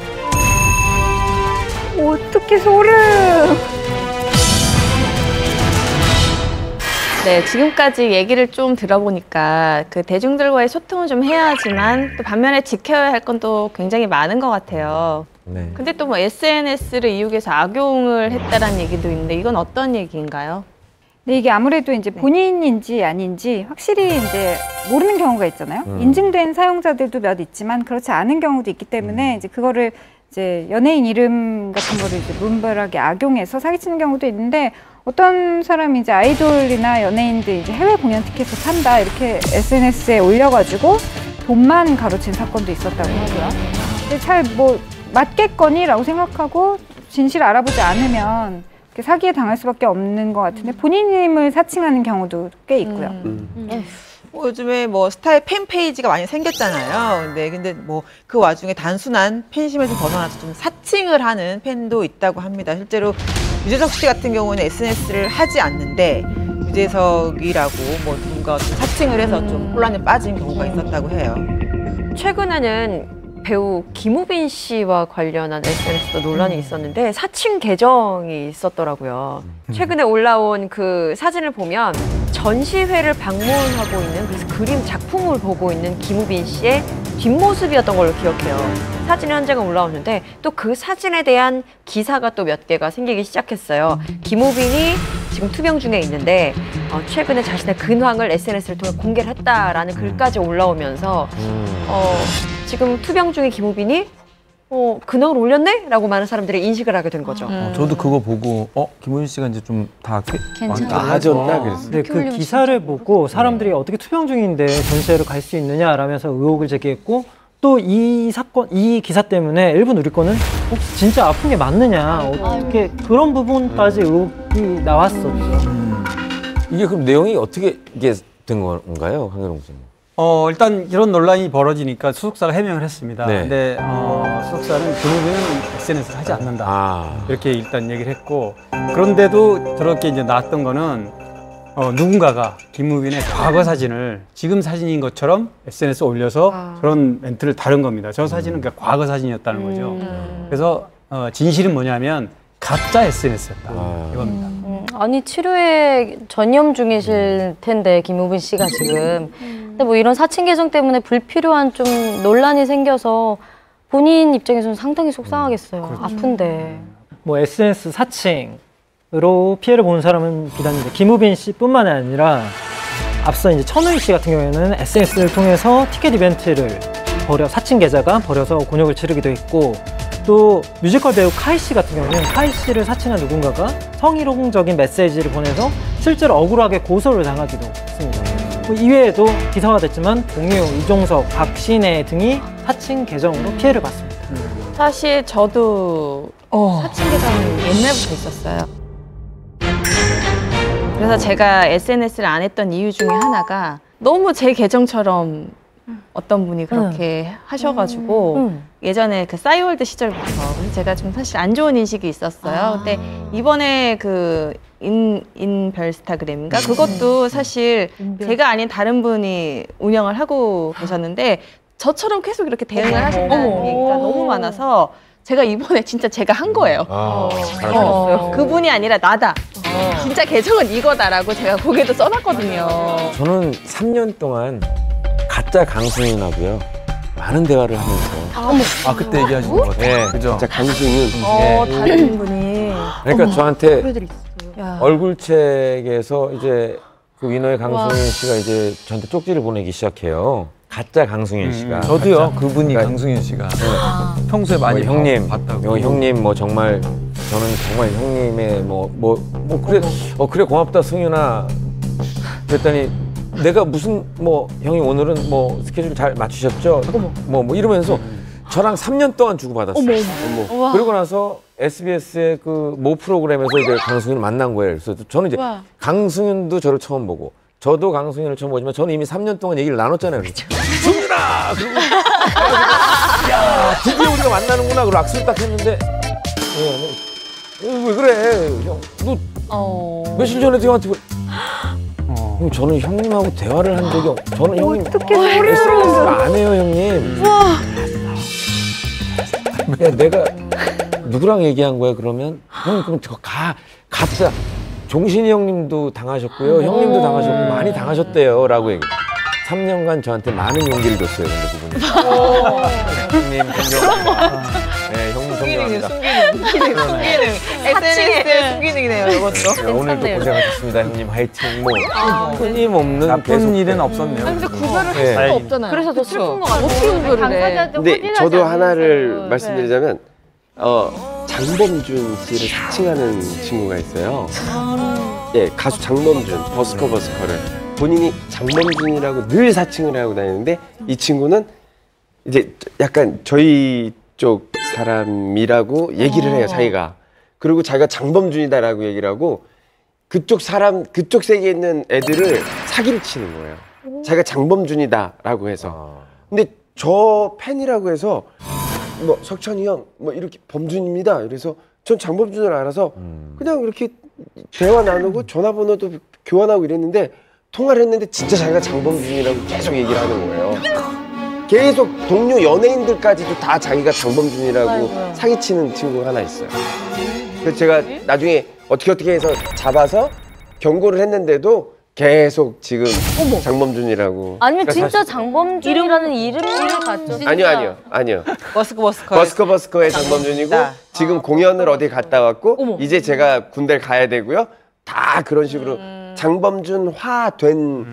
어떻게 소름. 네, 지금까지 얘기를 좀 들어보니까 그 대중들과의 소통은 좀 해야 하지만 또 반면에 지켜야 할 건 또 굉장히 많은 것 같아요. 네. 근데 또 뭐 SNS를 이용해서 악용을 했다라는 얘기도 있는데 이건 어떤 얘기인가요? 근데 이게 아무래도 이제 본인인지 아닌지 확실히 이제 모르는 경우가 있잖아요. 인증된 사용자들도 몇 있지만 그렇지 않은 경우도 있기 때문에 이제 그거를 이제 연예인 이름 같은 거를 이제 무분별하게 악용해서 사기치는 경우도 있는데 어떤 사람이 이제 아이돌이나 연예인들 이제 해외 공연 티켓을 산다 이렇게 SNS에 올려가지고 돈만 가로챈 사건도 있었다고 하고요. 근데 잘 뭐 맞겠거니라고 생각하고 진실을 알아보지 않으면 사기에 당할 수밖에 없는 것 같은데 본인임을 사칭하는 경우도 꽤 있고요. 뭐 요즘에 뭐 스타의 팬 페이지가 많이 생겼잖아요. 근데 뭐 그 와중에 단순한 팬심을 좀 벗어나서 좀 사칭을 하는 팬도 있다고 합니다. 실제로 유재석 씨 같은 경우는 SNS를 하지 않는데 유재석이라고 뭐 누군가 좀 사칭을 해서 좀 혼란에 빠진 경우가 있었다고 해요. 최근에는 배우 김우빈 씨와 관련한 SNS도 논란이 있었는데 사칭 계정이 있었더라고요. 최근에 올라온 그 사진을 보면 전시회를 방문하고 있는 그래서 그림 작품을 보고 있는 김우빈 씨의 뒷모습이었던 걸로 기억해요. 사진이 한 장은 올라오는데 또 그 사진에 대한 기사가 또 몇 개가 생기기 시작했어요. 김우빈이 지금 투병 중에 있는데 최근에 자신의 근황을 SNS를 통해 공개를 했다라는 글까지 올라오면서 지금 투병 중인 김우빈이 근황을 올렸네? 라고 많은 사람들이 인식을 하게 된 거죠. 저도 그거 보고 김우빈 씨가 이제 좀 다 나아졌나 그랬어요. 근데 그 기사를 보고 사람들이 어떻게 투병 중인데 전시회를 갈 수 있느냐라면서 의혹을 제기했고 또 이 사건, 이 기사 때문에 일부 누리꾼은 혹시 진짜 아픈 게 맞느냐 어떻게 그런 부분까지 의혹이 나왔었죠. 이게 그럼 내용이 어떻게 이게 된 건가요, 황교롱 선생님? 일단 이런 논란이 벌어지니까 수석사가 해명을 했습니다. 네. 근데 수석사는 김우빈은 SNS를 하지 않는다. 이렇게 일단 얘기를 했고 그런데도 저렇게 이제 나왔던 거는 누군가가 김우빈의 과거 사진을 지금 사진인 것처럼 SNS에 올려서 그런 멘트를 다룬 겁니다. 저 사진은 그러니까 과거 사진이었다는 거죠. 그래서 진실은 뭐냐면 가짜 SNS였다 이겁니다. 아니 치료에 전념 중이실 텐데 김우빈 씨가 지금 근데 뭐 이런 사칭 계정 때문에 불필요한 좀 논란이 생겨서 본인 입장에서는 상당히 속상하겠어요. 그렇죠. 아픈데 뭐 SNS 사칭으로 피해를 보는 사람은 비단인데 김우빈 씨뿐만 아니라 앞서 이제 천우희 씨 같은 경우에는 SNS를 통해서 티켓 이벤트를 사칭 계좌가 벌여서 곤욕을 치르기도 했고 또 뮤지컬 배우 카이 씨 같은 경우는 카이 씨를 사칭한 누군가가 성희롱적인 메시지를 보내서 실제로 억울하게 고소를 당하기도 했습니다. 뭐 이외에도 기사화됐지만 동료, 이종석, 박신혜 등이 사칭 계정으로 피해를 봤습니다. 사실 저도 사칭 계정이 옛날부터 있었어요. 그래서 제가 SNS를 안 했던 이유 중에 하나가 너무 제 계정처럼 어떤 분이 그렇게 하셔가지고 예전에 그 싸이월드 시절부터 그래서 제가 좀 사실 안 좋은 인식이 있었어요. 근데 이번에 그 인별스타그램인가 그것도 사실 제가 아닌 다른 분이 운영을 하고 계셨는데 저처럼 계속 이렇게 대응을 하신다는 얘기가 너무 많아서 제가 이번에 진짜 제가 한 거예요. 그분이 아니라 나다. 진짜 계정은 이거다라고 제가 거기에도 써놨거든요. 저는 3년 동안 가짜 강수민하고요 많은 대화를 하면서 아 그때 얘기하시는 것 같아요. 예. 그죠? 진짜 강승윤. 다른 분이. 그러니까 저한테 야. 얼굴책에서 이제 그 위너의 강승윤 씨가 이제 저한테 쪽지를 보내기 시작해요. 가짜 강승윤 씨가. 저도요. 그분이 강승윤 씨가 평소에 많이 형님, 봤다고. 형님 뭐 정말 저는 정말 형님의 그래 고맙다 승윤아. 그랬더니 내가 무슨 뭐 형이 오늘은 뭐 스케줄 잘 맞추셨죠? 뭐 이러면서 저랑 3년 동안 주고받았어요. 어머. 그리고 나서 SBS의 그 모 프로그램에서 이제 강승윤을 만난 거예요. 그래서 저는 이제 강승윤도 저를 처음 보고 저도 강승윤을 처음 보지만 저는 이미 3년 동안 얘기를 나눴잖아요. 승윤아! 그리고 야 드디어 우리가 만나는구나. 그리고 악수를 딱 했는데 왜 그래? 형, 너 며칠 전에도 형한테 형 저는 형님하고 대화를 한 적이 저는 형님 SNS를 안 해요 형님. 야 내가 누구랑 얘기한 거야 그러면? 형님 그럼 저 가짜 종신이 형님도 당하셨고요 형님도 당하셨고 많이 당하셨대요 라고 얘기. 3년간 저한테 많은 용기를 줬어요 근데 그분이. 형님 존경합니다. 네 형님 존경합니다. 숨기능. SNS의 숨기능이네요, 이것도. 네, 오늘도 고생하셨습니다 형님 화이팅. 뭐 끊임없는 나쁜 일은 없었네요. 근데 구별을 할 네. 수가 없잖아요. 그래서 더 슬픈 거 같아요. 어떻게 구별을 해? 근데 저도 하나를 말씀드리자면 장범준 씨를 사칭하는 친구가 있어요. 예, 가수 장범준, 버스커를 본인이 장범준이라고 늘 사칭을 하고 다니는데 이 친구는 이제 약간 저희 쪽 사람이라고 얘기를 해요, 자기가. 그리고 자기가 장범준이다라고 얘기를 하고 그쪽 세계에 있는 애들을 사기를 치는 거예요. 자기가 장범준이다라고 해서. 근데 저 팬이라고 해서 뭐 석천이 형 뭐 이렇게 범준입니다. 그래서 전 장범준을 알아서 그냥 이렇게 대화 나누고 전화번호도 교환하고 이랬는데 통화를 했는데 진짜 자기가 장범준이라고 계속 얘기를 하는 거예요. 계속 동료 연예인들까지도 다 자기가 장범준이라고 사기치는 친구가 하나 있어요. 그래서 제가 나중에 어떻게 해서 잡아서 경고를 했는데도 계속 지금 장범준이라고. 아니면 진짜 장범준이라는 이름을 갖죠? 아니요. 버스커의 버스커의 장범준이고 지금 공연을 어디 갔다 왔고 이제 제가 군대를 가야 되고요. 다 그런 식으로 장범준화된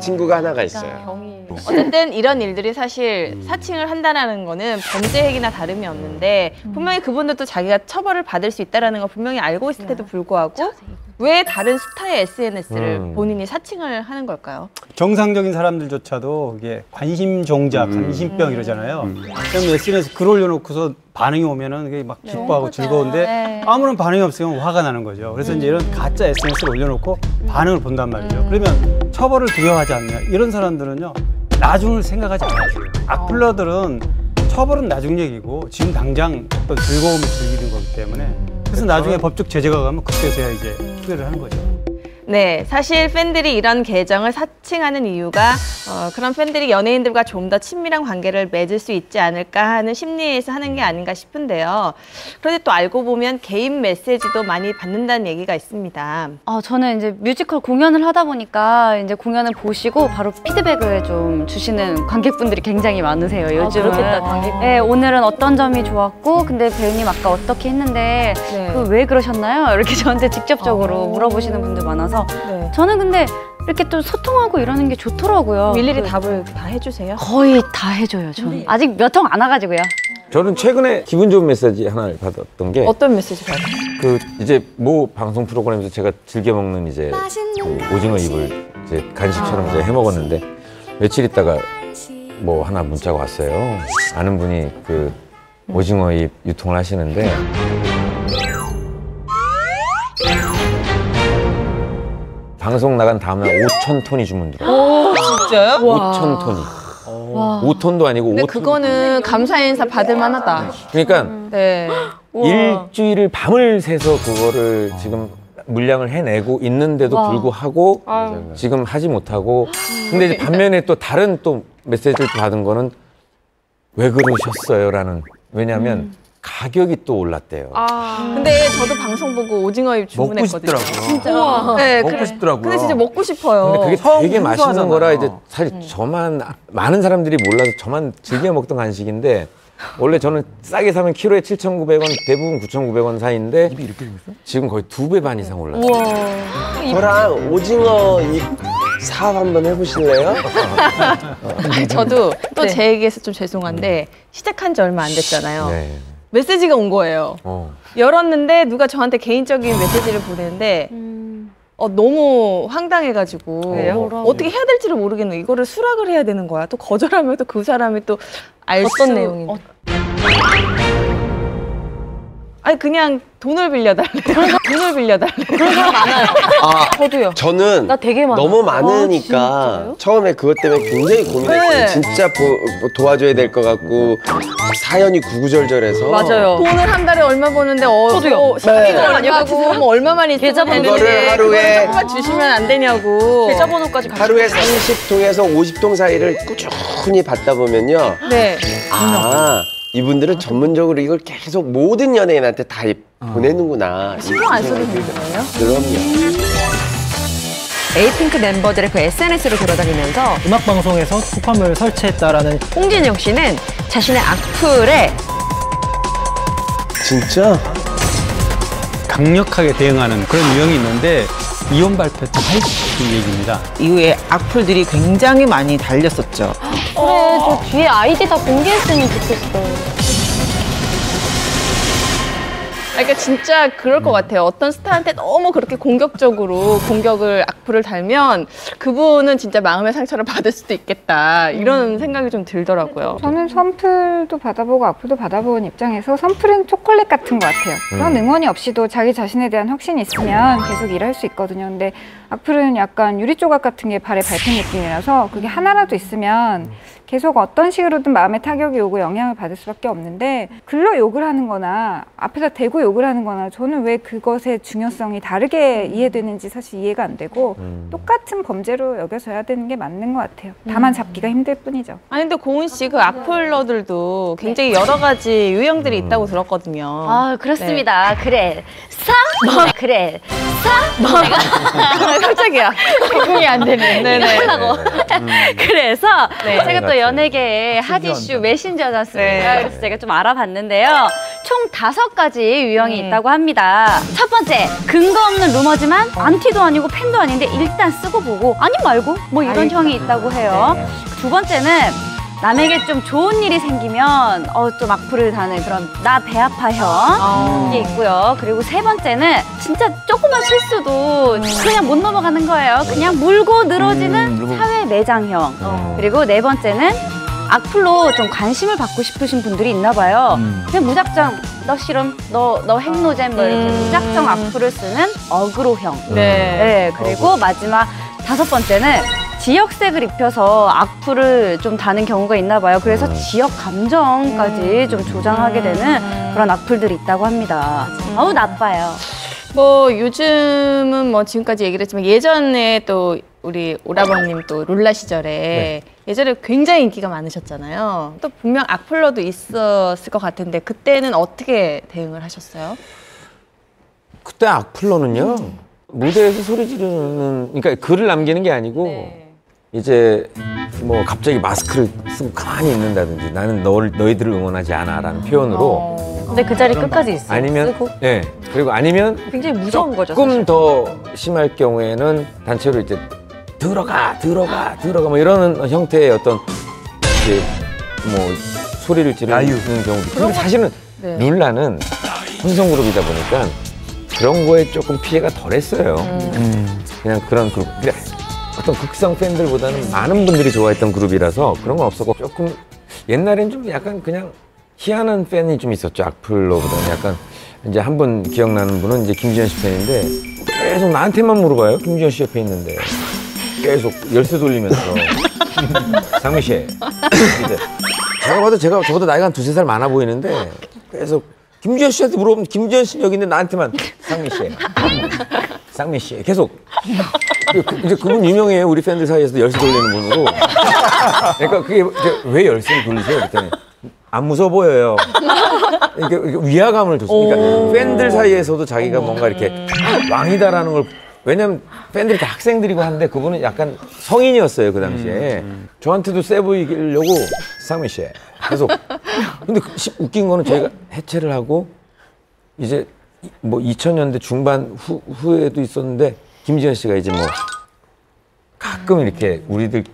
친구가 하나가 있어요. 어쨌든 이런 일들이 사실 사칭을 한다는 거는 범죄 행위나 다름이 없는데 분명히 그분들도 자기가 처벌을 받을 수 있다는 거 분명히 알고 있을 때도 불구하고 왜 다른 스타의 SNS를 본인이 사칭을 하는 걸까요? 정상적인 사람들조차도 이게 관심종자, 관심병 이러잖아요. 그럼 SNS 글 올려놓고서 반응이 오면은 그게 막 기뻐하고 즐거운데 아무런 반응이 없으면 화가 나는 거죠. 그래서 이제 이런 가짜 SNS를 올려놓고 반응을 본단 말이죠. 그러면 처벌을 두려워하지 않냐? 이런 사람들은요 나중을 생각하지 않아요. 악플러들은 처벌은 나중 얘기고 지금 당장 어떤 즐거움을 즐기는 거기 때문에 그래서 나중에 법적 제재가 가면 그때서야 이제 후회를 하는 거죠. 네, 사실 팬들이 이런 계정을 사칭하는 이유가 그런 팬들이 연예인들과 좀 더 친밀한 관계를 맺을 수 있지 않을까 하는 심리에서 하는 게 아닌가 싶은데요. 그런데 또 알고 보면 개인 메시지도 많이 받는다는 얘기가 있습니다. 저는 이제 뮤지컬 공연을 하다 보니까 이제 공연을 보시고 바로 피드백을 좀 주시는 관객분들이 굉장히 많으세요. 요즘. 네, 오늘은 어떤 점이 좋았고, 근데 배우님 아까 어떻게 했는데 왜 그러셨나요? 이렇게 저한테 직접적으로 물어보시는 분들 많아서 저는 근데 이렇게 또 소통하고 이러는 게 좋더라고요. 일일이 답을 다 해주세요? 거의 다 해줘요. 저는 아직 몇 통 안 와가지고요. 저는 최근에 기분 좋은 메시지 하나를 받았던 게 어떤 메시지 받았어요? 그 이제 모 방송 프로그램에서 제가 즐겨 먹는 이제 그 오징어 잎을 이제 간식처럼 이제 해 먹었는데 며칠 있다가 뭐 하나 문자가 왔어요. 아는 분이 그 오징어 잎 유통을 하시는데 방송 나간 다음날 5,000톤이 주문 들어요. 진짜요? 5,000톤이. 5톤도 아니고 5톤. 근데 그거는 감사 인사 받을 만하다. 그러니까 네. 일주일을 밤을 새서 그거를 지금 물량을 해내고 있는데도 불구하고 지금 하지 못하고 근데 이제 반면에 또 다른 또 메시지를 받은 거는 왜 그러셨어요라는 왜냐하면 가격이 또 올랐대요. 근데 저도 방송 보고 오징어 잎 주문했거든요. 먹고 싶더라고요. 진짜. 네, 먹고 싶더라고요. 근데 진짜 먹고 싶어요. 근데 그게 되게 맛있는 풍부하잖아요. 거라 이제 사실 저만 많은 사람들이 몰라서 저만 즐겨 먹던 간식인데 원래 저는 싸게 사면 키로에 7,900원, 대부분 9,900원 사이인데 지금 거의 2배 반 이상 올랐어요. 저랑 오징어 잎 사업 한번 해보실래요? 저도 또 네. 제 얘기해서 좀 죄송한데 시작한 지 얼마 안 됐잖아요. 네. 메시지가 온 거예요. 열었는데 누가 저한테 개인적인 메시지를 보내는데 너무 황당해가지고 왜요? 어떻게 해야 될지를 모르겠는 거예요. 이거를 수락을 해야 되는 거야. 또 거절하면 또 그 사람이 또 알 어떤 내용인데? 아니 그냥 돈을 빌려달래요. 돈을 빌려달래요. 그런 사람 많아요. 저도요. 저는 나 되게 많아. 너무 많으니까 처음에 그것 때문에 굉장히 고민했어요. 네. 진짜 도와줘야 될 것 같고 사연이 구구절절해서 맞아요. 돈을 한 달에 얼마 버는데 저도요. 사기가 얼마고 뭐 얼마만 있으면 계좌번호 되는데 그거를 하루에- 그거를 조금만 주시면 안 되냐고. 계좌번호까지 같이 하루에 30통에서 50통 사이를 꾸준히 받다 보면요. 네. 아, 이분들은 전문적으로 이걸 계속 모든 연예인한테 다 보내는구나. 신경 안 써도 되는 거예요? 그럼요. 에이핑크 멤버들의 그 SNS를 돌아다니면서 음악 방송에서 쿠팡을 설치했다라는 홍진영 씨는 자신의 악플에 진짜? 강력하게 대응하는 그런 유형이 있는데 이혼 발표 때 할 수 있는 얘기입니다. 이후에 악플들이 굉장히 많이 달렸었죠. 그래, 저 뒤에 아이디 다 공개했으면 좋겠어. 그러니까 진짜 그럴 것 같아요. 어떤 스타한테 너무 그렇게 공격적으로 공격을 악플을 달면 그분은 진짜 마음의 상처를 받을 수도 있겠다. 이런 생각이 좀 들더라고요. 저는 선플도 받아보고 악플도 받아본 입장에서 선플은 초콜릿 같은 것 같아요. 그런 응원이 없이도 자기 자신에 대한 확신이 있으면 계속 일할 수 있거든요. 근데 악플은 약간 유리 조각 같은 게 발에 밟힌 느낌이라서 그게 하나라도 있으면 계속 어떤 식으로든 마음에 타격이 오고 영향을 받을 수밖에 없는데 글로 욕을 하는 거나 앞에다 대고 욕을 하는 거나 저는 왜 그것의 중요성이 다르게 이해되는지 사실 이해가 안 되고 똑같은 범죄로 여겨져야 되는 게 맞는 것 같아요. 다만 잡기가 힘들 뿐이죠. 아니 근데 고은 씨 그 악플러들도 굉장히 여러 가지 유형들이 있다고 들었거든요. 아, 그렇습니다. 그래. 그래. 깜짝이야. 적응이 안 되네. 네네. 하려고. 그래서 네. 제가 또 연예계의 핫이슈 메신저지 않습니까? 네. 그래서 제가 좀 알아봤는데요. 총 5가지 유형이 있다고 합니다. 첫 번째, 근거 없는 루머지만 안티도 아니고 팬도 아닌데 일단 쓰고 보고 아니 말고 뭐 이런 형이 있다고 해요. 두 번째는 남에게 좀 좋은 일이 생기면 좀 악플을 다는 그런 나 배 아파 형 이게 있고요. 그리고 세 번째는 진짜 조그만 실수도 그냥 못 넘어가는 거예요. 그냥 물고 늘어지는 사회 매장형. 그리고 네 번째는 악플로 좀 관심을 받고 싶으신 분들이 있나 봐요. 그냥 무작정 너 싫음, 너 핵노잼 뭐 이렇게 무작정 악플을 쓰는 어그로형. 네. 그리고 마지막 5번째는 지역색을 입혀서 악플을 좀 다는 경우가 있나 봐요. 그래서 지역 감정까지 좀 조장하게 되는 그런 악플들이 있다고 합니다. 아우 나빠요. 뭐 요즘은 뭐 지금까지 얘기를 했지만 예전에 또 우리 오라버님 또 롤라 시절에 예전에 굉장히 인기가 많으셨잖아요. 또 분명 악플러도 있었을 것 같은데 그때는 어떻게 대응을 하셨어요? 그때 악플러는요 무대에서 소리 지르는 그러니까 글을 남기는 게 아니고 이제 뭐 갑자기 마스크를 쓰고 가만히 있는다든지 나는 너희들을 응원하지 않아라는 표현으로 근데 그 자리 끝까지 있어. 아니면 그리고 아니면 굉장히 무서운 거죠. 조금 사실. 더 심할 경우에는 단체로 이제 들어가 뭐 이러는 형태의 어떤 이제 뭐 소리를 지르는 경우도 근데 사실은 룰라는 혼성그룹이다 보니까 그런 거에 조금 피해가 덜했어요. 그냥 그런 그룹 어떤 극성 팬들보다는 많은 분들이 좋아했던 그룹이라서 그런 건 없었고 조금 옛날엔 좀 약간 그냥 희한한 팬이 좀 있었죠. 악플러보다는 약간 이제 한 분 기억나는 분은 이제 김지현 씨 팬인데 계속 나한테만 물어봐요. 김지현 씨 옆에 있는데 계속 열쇠 돌리면서 상미 씨 제가 봐도 제가 저보다 나이가 한 2-3살 많아 보이는데 계속 김지현 씨한테 물어보면 김지현 씨 여기 있는데 나한테만 상미 씨 계속 이제 그분 유명해요. 우리 팬들 사이에서도 열쇠 돌리는 분으로. 그러니까 그게 왜 열쇠를 돌리세요? 그랬더니 안 무서워 보여요. 이렇게 위화감을 줬습니다. 그러니까 팬들 사이에서도 자기가 뭔가 이렇게 왕이다라는 걸 왜냐면 팬들이 다 학생들이고 한데 그분은 약간 성인이었어요 그 당시에. 저한테도 세 보이려고 상민 씨 계속 근데 웃긴 거는 저희가 해체를 하고 이제 뭐 2000년대 중반 후에도 있었는데 김지현 씨가 이제 뭐 가끔 이렇게 우리들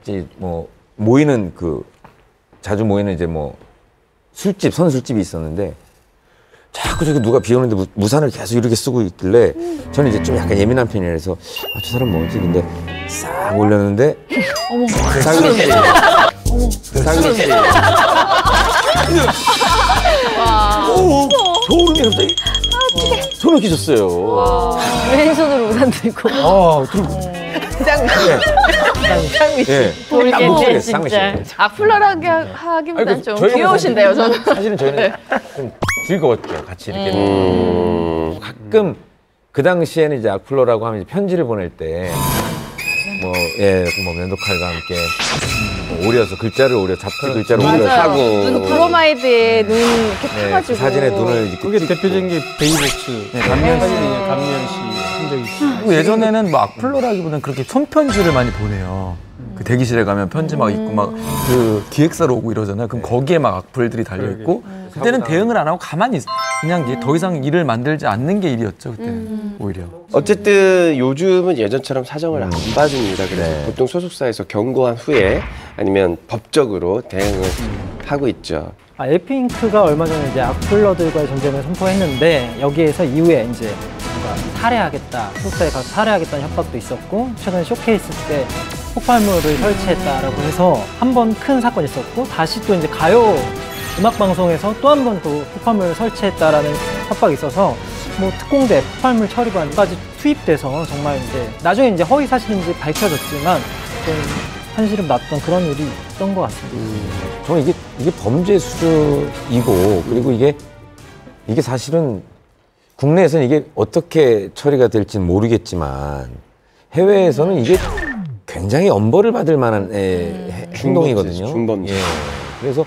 이제 뭐 모이는 자주 모이는 이제 뭐 선술집이 있었는데 자꾸 저기 누가 비 오는데 무산을 계속 이렇게 쓰고 있길래 저는 이제 좀 약간 예민한 편이라서 저 사람 뭐지? 근데 싹 올렸는데 어머. 상민 씨. 상민 씨. 소름이 갑자기 손을 끼셨어요. 왼손으로 우산 들고. 들고. 돌겠네 진짜. 악플러라게 하기보단 좀 귀여우신데요, 저는. 사실은 저희는 좀 즐거웠죠, 같이 이렇게. 가끔 그 당시에는 이제 악플러라고 하면 이제 편지를 보낼 때 뭐 면도칼과 함께 오려서 글자를 잡지 글자를 오려서 하고 브로마이드에 눈 이렇게 타가지고 사진에 눈을 이렇게 그게 대표적인 게 베이복스 감미연 씨 흔적이 있어요. 예전에는 뭐 악플러라기보다는 그렇게 손편지를 많이 보내요. 그 대기실에 가면 편지 막 있고 막 그 기획사로 오고 이러잖아요. 그럼 거기에 막 악플들이 달려 있고 그때는 대응을 안 하고 가만히 그냥 더 이상 일을 만들지 않는 게 일이었죠. 그때는 오히려. 어쨌든 요즘은 예전처럼 사정을 안 봐줍니다. 그래서 보통 소속사에서 경고한 후에 아니면 법적으로 대응을 하고 있죠. 에이핑크가 얼마 전에 이제 악플러들과의 전쟁을 선포했는데 여기에서 이후에 이제 뭔가 살해하겠다, 소속사에 가서 살해하겠다는 협박도 있었고 최근 쇼케이스 때 폭발물을 설치했다라고 해서 한 번 큰 사건이 있었고 다시 또 이제 가요 음악 방송에서 또 한 번 또 폭발물을 설치했다라는 협박이 있어서 뭐 특공대, 폭발물 처리반까지 투입돼서 정말 이제 나중에 이제 허위 사실인지 밝혀졌지만 좀 한시름 났던 그런 일이 있던 것 같습니다. 저는 이게 범죄 수준이고 그리고 이게 사실은 국내에서는 이게 어떻게 처리가 될지는 모르겠지만 해외에서는 이게 굉장히 엄벌을 받을 만한 행동이거든요. 중범죄. 그래서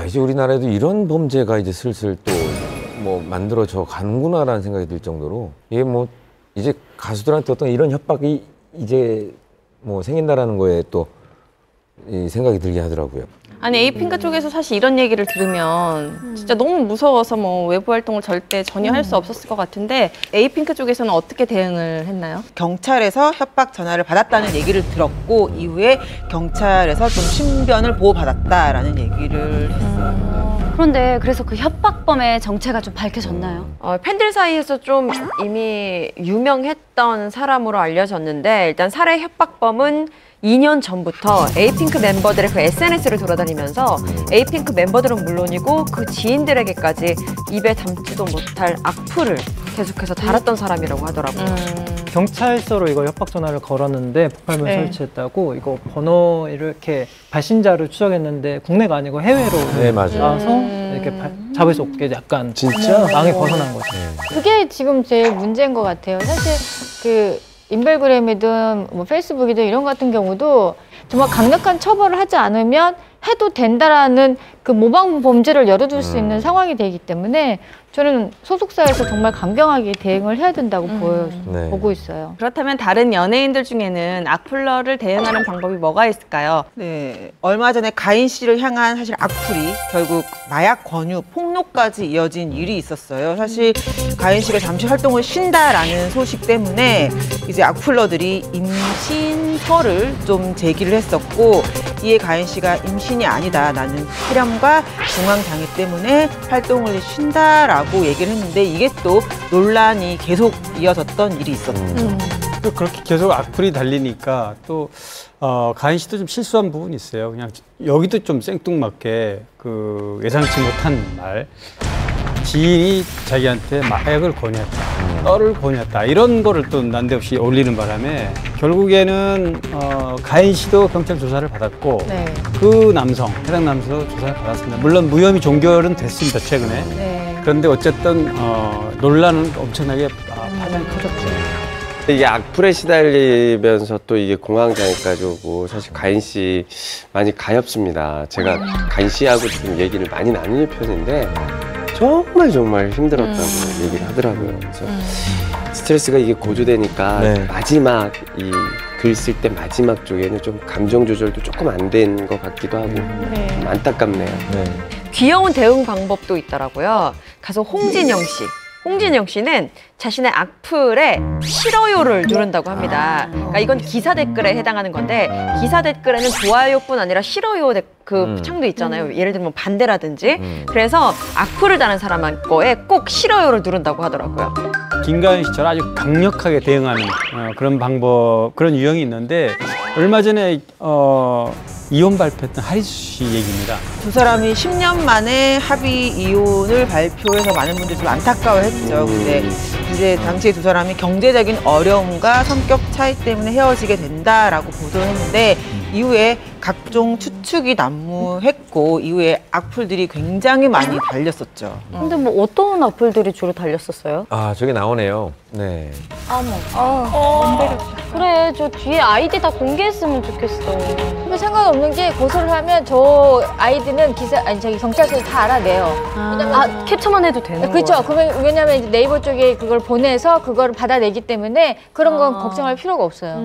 이제 우리나라에도 이런 범죄가 이제 슬슬 또 뭐 만들어져 가는구나라는 생각이 들 정도로 이게 뭐 이제 가수들한테 어떤 이런 협박이 이제 뭐 생긴다라는 거에 또 이 생각이 들게 하더라고요. 아니 에이핑크 쪽에서 사실 이런 얘기를 들으면 진짜 너무 무서워서 뭐 외부 활동을 전혀 할 수 없었을 것 같은데 에이핑크 쪽에서는 어떻게 대응을 했나요? 경찰에서 협박 전화를 받았다는 얘기를 들었고 이후에 경찰에서 좀 신변을 보호받았다라는 얘기를 했어요. 그런데 그래서 그 협박범의 정체가 좀 밝혀졌나요? 팬들 사이에서 좀 이미 유명했던 사람으로 알려졌는데 일단 살해 협박범은 2년 전부터 에이핑크 멤버들의 그 SNS를 돌아다니면서 에이핑크 멤버들은 물론이고 그 지인들에게까지 입에 담지도 못할 악플을 계속해서 달았던 사람이라고 하더라고요. 경찰서로 이거 협박 전화를 걸었는데 폭발물 설치했다고 이거 번호 이렇게 발신자를 추적했는데 국내가 아니고 해외로 나와서 이렇게 잡을 수 없게 약간 진짜 망에 벗어난 거죠. 그게 지금 제일 문제인 것 같아요. 사실 그 인별그램이든 뭐 페이스북이든 이런 같은 경우도 정말 강력한 처벌을 하지 않으면 해도 된다라는 그 모방 범죄를 열어둘 수 있는 상황이 되기 때문에 저는 소속사에서 정말 강경하게 대응을 해야 된다고 보고 있어요. 그렇다면 다른 연예인들 중에는 악플러를 대응하는 방법이 뭐가 있을까요? 네, 얼마 전에 가인 씨를 향한 사실 악플이 결국 마약 권유, 폭로까지 이어진 일이 있었어요. 사실 가인 씨가 잠시 활동을 쉰다라는 소식 때문에 이제 악플러들이 임신설을 좀 제기를 했었고 이에 가인 씨가 임신이 아니다. 나는 폐렴과 공황장애 때문에 활동을 쉰다라고 얘기를 했는데 이게 또 논란이 계속 이어졌던 일이 있었죠. 또 그렇게 계속 악플이 달리니까 또 가인 씨도 좀 실수한 부분이 있어요. 그냥 여기도 좀 생뚱맞게 그 예상치 못한 말. 지인이 자기한테 마약을 권유했다, 떡을 권유했다 이런 거를 또 난데없이 올리는 바람에 결국에는 가인 씨도 경찰 조사를 받았고 그 남성, 해당 남성 조사를 받았습니다. 물론 무혐의 종결은 됐습니다 최근에. 그런데 어쨌든 논란은 엄청나게 파장이 커졌죠. 이게 악플에 시달리면서 또 이게 공황장애까지 오고 사실 가인 씨 많이 가엾습니다. 제가 가인 씨하고 좀 얘기를 많이 나누는 편인데 정말 힘들었다고 얘기를 하더라고요. 그래서 스트레스가 이게 고조되니까 마지막 이 글 쓸 때 마지막 쪽에는 좀 감정 조절도 조금 안 된 것 같기도 하고 좀 안타깝네요. 귀여운 대응 방법도 있더라고요. 가수 홍진영 씨. 홍진영 씨는 자신의 악플에 싫어요를 누른다고 합니다. 그러니까 이건 기사 댓글에 해당하는 건데 기사 댓글에는 좋아요뿐 아니라 싫어요 그 창도 있잖아요. 예를 들면 반대라든지. 그래서 악플을 다는 사람 거에 꼭 싫어요를 누른다고 하더라고요. 김가연 씨처럼 아주 강력하게 대응하는 그런 방법, 그런 유형이 있는데 얼마 전에 이혼 발표했던 하리수 씨 얘기입니다. 두 사람이 10년 만에 합의 이혼을 발표해서 많은 분들이 좀 안타까워했죠. 근데 이제 당시에 두 사람이 경제적인 어려움과 성격 차이 때문에 헤어지게 된다라고 보도를 했는데 이후에 각종 추측이 난무했고 이후에 악플들이 굉장히 많이 달렸었죠. 근데 뭐 어떤 악플들이 주로 달렸었어요? 아, 저기 나오네요. 네. 그래, 저 뒤에 아이디 다 공개했으면 좋겠어. 근데 상관없는 게 고소를 하면 저 아이디는 경찰서에서 다 알아내요. 캡처만 해도 되는 거야? 그렇죠. 왜냐면 이제 네이버 쪽에 그걸 보내서 그걸 받아내기 때문에 그런 건 걱정할 필요가 없어요.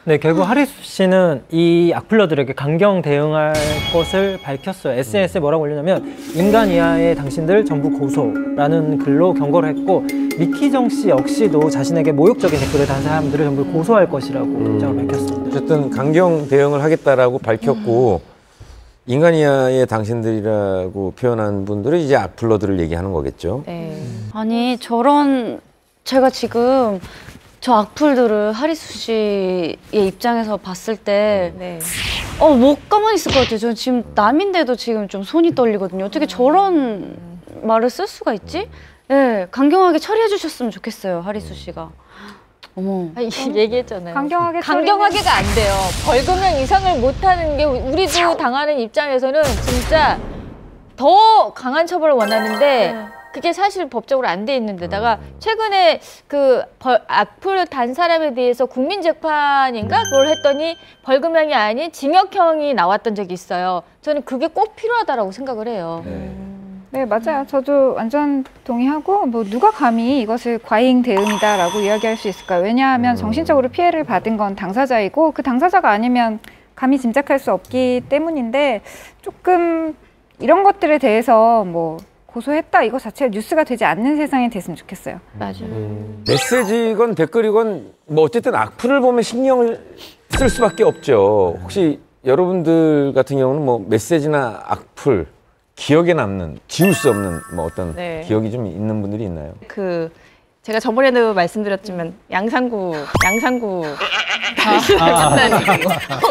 네, 결국 하리수 씨는 이 악플러들에게 강경 대응할 것을 밝혔어요. SNS에 뭐라고 올리냐면 인간 이하의 당신들 전부 고소라는 글로 경고를 했고 미키정 씨 역시도 자신에게 모욕적인 댓글을 단 사람들을 전부 고소할 것이라고 입장을 밝혔습니다. 어쨌든 강경 대응을 하겠다라고 밝혔고 인간 이하의 당신들이라고 표현한 분들은 이제 악플러들을 얘기하는 거겠죠. 네. 아니 제가 지금 저 악플들을 하리수 씨의 입장에서 봤을 때 못 가만히 있을 것 같아요. 저는 지금 남인데도 지금 좀 손이 떨리거든요. 어떻게 저런 말을 쓸 수가 있지? 네, 강경하게 처리해 주셨으면 좋겠어요, 하리수 씨가. 어머. 얘기했잖아요. 강경하게가 안 돼요. 벌금형 이상을 못하는 게 우리도 당하는 입장에서는 진짜 더 강한 처벌을 원하는데 그게 사실 법적으로 안 돼 있는 데다가 최근에 악플을 단 사람에 대해서 국민재판인가 그걸 했더니 벌금형이 아닌 징역형이 나왔던 적이 있어요. 저는 그게 꼭 필요하다라고 생각을 해요. 네, 맞아요. 저도 완전 동의하고 뭐 누가 감히 이것을 과잉 대응이다라고 이야기할 수 있을까요? 왜냐하면 정신적으로 피해를 받은 건 당사자이고 그 당사자가 아니면 감히 짐작할 수 없기 때문인데 조금 이런 것들에 대해서 뭐 고소했다 이거 자체가 뉴스가 되지 않는 세상이 됐으면 좋겠어요. 맞아요. 메시지건 댓글이건 뭐 어쨌든 악플을 보면 신경을 쓸 수밖에 없죠. 혹시 여러분들 같은 경우는 뭐 메시지나 악플 기억에 남는, 지울 수 없는 뭐 어떤 기억이 좀 있는 분들이 있나요? 제가 저번에도 말씀드렸지만 양상구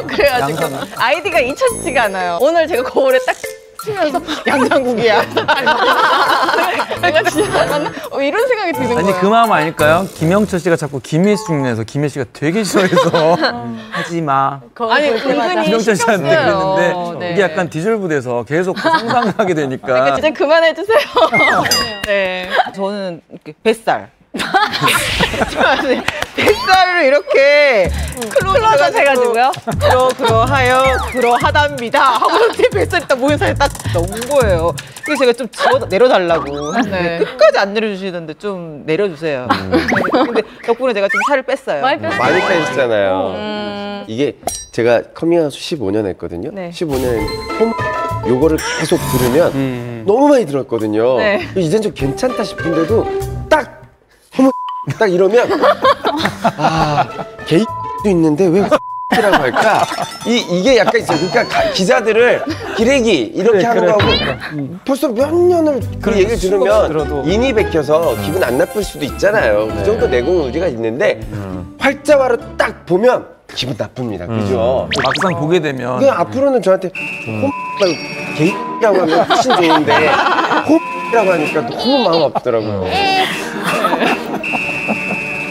그래가지고 아이디가 잊혀지지가 않아요. 오늘 제가 거울에 딱 치면서 양상국이야. 내가 진짜 맞나? 이런 생각이 드는 거예요. 아니 그 마음 아닐까요? 김영철 씨가 자꾸 김혜수 내서 김혜 씨가 되게 싫어해서 하지 마. 아니 은근히 김영철 씨한테 신경 그랬는데 써요. 네. 이게 약간 디졸브돼서 계속 상상하게 되니까. 그러니까 진짜 그만해 주세요. 네. 저는 이렇게 뱃살. 뱃살을 이렇게 클로즈업 해가지고요. 그러하답니다. 하고 제 뱃살이 딱 모인 사이에 딱 나온 거예요. 그래서 제가 좀 내려달라고 했는데 끝까지 안 내려주시는데 좀 내려주세요. 근데 덕분에 제가 좀 살을 뺐어요. 많이 빼셨잖아요. 이게 제가 커밍아웃 15년 했거든요. 15년 요거를 계속 들으면 너무 많이 들었거든요. 이젠 좀 괜찮다 싶은데도 딱 이러면 게이도 있는데 왜 라고 할까? 이게 약간 있어요. 그러니까 기자들을 기레기 이렇게 하는 거하고 벌써 몇 년을 그 얘기를 들으면 인이 베껴서 기분 안 나쁠 수도 있잖아요. 그 정도 내공 의지가 있는데 활자화로 딱 보면 기분 나쁩니다. 그죠? 막상 보게 되면 그냥 앞으로는 저한테 게이라고 하면 훨씬 좋은데 라고 하니까 너무 마음 아프더라고요.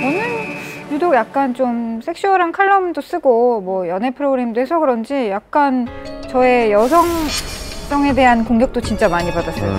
저는 유독 약간 좀 섹슈얼한 칼럼도 쓰고 뭐 연애 프로그램도 해서 그런지 약간 저의 여성성에 대한 공격도 진짜 많이 받았어요.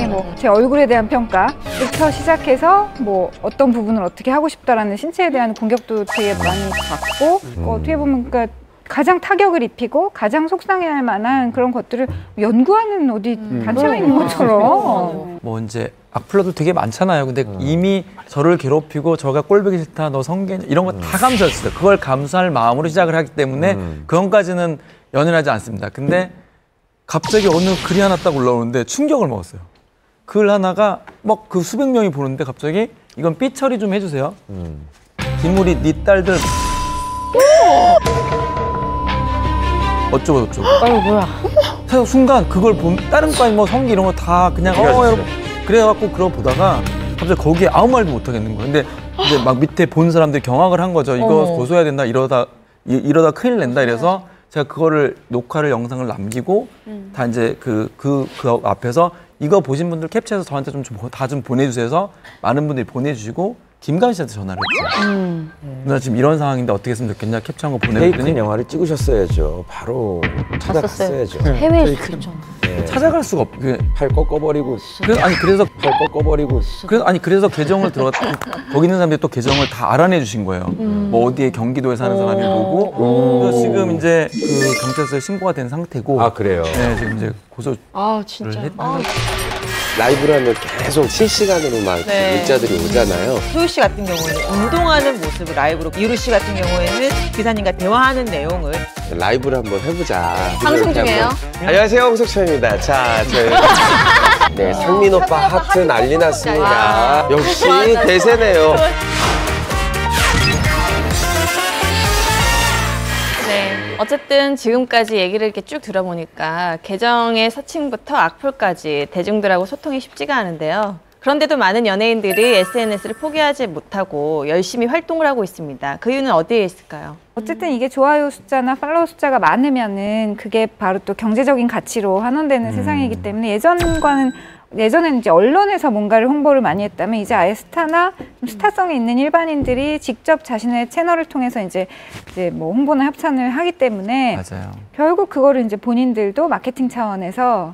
뭐 제 얼굴에 대한 평가부터 시작해서 뭐 어떤 부분을 어떻게 하고 싶다라는 신체에 대한 공격도 되게 많이 받고 어떻게 보면 그러니까 가장 타격을 입히고 가장 속상해할 만한 그런 것들을 연구하는 어디 단체가 있는 것처럼. 뭐 이제 악플러도 되게 많잖아요. 근데 이미 저를 괴롭히고 저가 꼴보기 싫다, 너 성견 이런 거 다 감수했어요. 그걸 감수할 마음으로 시작을 하기 때문에 그건까지는 연연하지 않습니다. 근데 갑자기 어느 글이 하나 딱 올라오는데 충격을 먹었어요. 글 하나가 막 그 수백 명이 보는데 갑자기 이건 삐 처리 좀 해주세요. 김우리 네 딸들 어쩌고 저쩌고. 아유 뭐야. 그래서 순간 그걸 본 다른 과에 뭐 성기 이런 거 다 그냥 여러분 그래갖고 그러고 보다가 갑자기 거기에 아무 말도 못 하겠는 거예요. 근데 이제 막 밑에 본 사람들이 경악을 한 거죠. 이거 고소해야 된다. 이러다 큰일 낸다. 이래서 제가 그거를 녹화를 영상을 남기고 다 이제 그 앞에서 이거 보신 분들 캡처해서 저한테 좀 보내주세요 해서 많은 분들이 보내주시고 김가은 씨한테 전화를 했죠. 누나 지금 이런 상황인데 어떻게 했으면 좋겠냐 캡처한 거 보내줬더니 페이크 영화를 찍으셨어야죠. 바로 찾아갔어야죠. 해외에 있죠. 찾아갈 수가 없. 팔 꺾어버리고. 그래서 계정을 거기 있는 사람들이 또 계정을 다 알아내 주신 거예요. 뭐 어디에 경기도에 사는 사람이 보고. 그래서 지금 이제 그 경찰서에 신고가 된 상태고. 아 그래요. 네, 지금 이제 고소를 진짜. 라이브라면 계속 실시간으로 막 문자들이 오잖아요. 소유 씨 같은 경우에는 운동하는 모습을 라이브로, 이루 씨 같은 경우에는 기사님과 대화하는 내용을 라이브를 한번 해보자. 방송 중이에요? 안녕하세요, 홍석천입니다. 자, 저희 네, 상민 오빠 하트 난리 났습니다. 역시 대세네요. 어쨌든 지금까지 얘기를 이렇게 쭉 들어보니까 계정의 서칭부터 악플까지 대중들하고 소통이 쉽지가 않은데요. 그런데도 많은 연예인들이 SNS를 포기하지 못하고 열심히 활동을 하고 있습니다. 그 이유는 어디에 있을까요? 어쨌든 이게 좋아요 숫자나 팔로워 숫자가 많으면은 그게 바로 또 경제적인 가치로 환원되는 세상이기 때문에 예전에는 이제 언론에서 뭔가를 홍보를 많이 했다면 이제 아예 스타나 스타성이 있는 일반인들이 직접 자신의 채널을 통해서 이제 뭐 홍보나 협찬을 하기 때문에 맞아요. 결국 그거를 이제 본인들도 마케팅 차원에서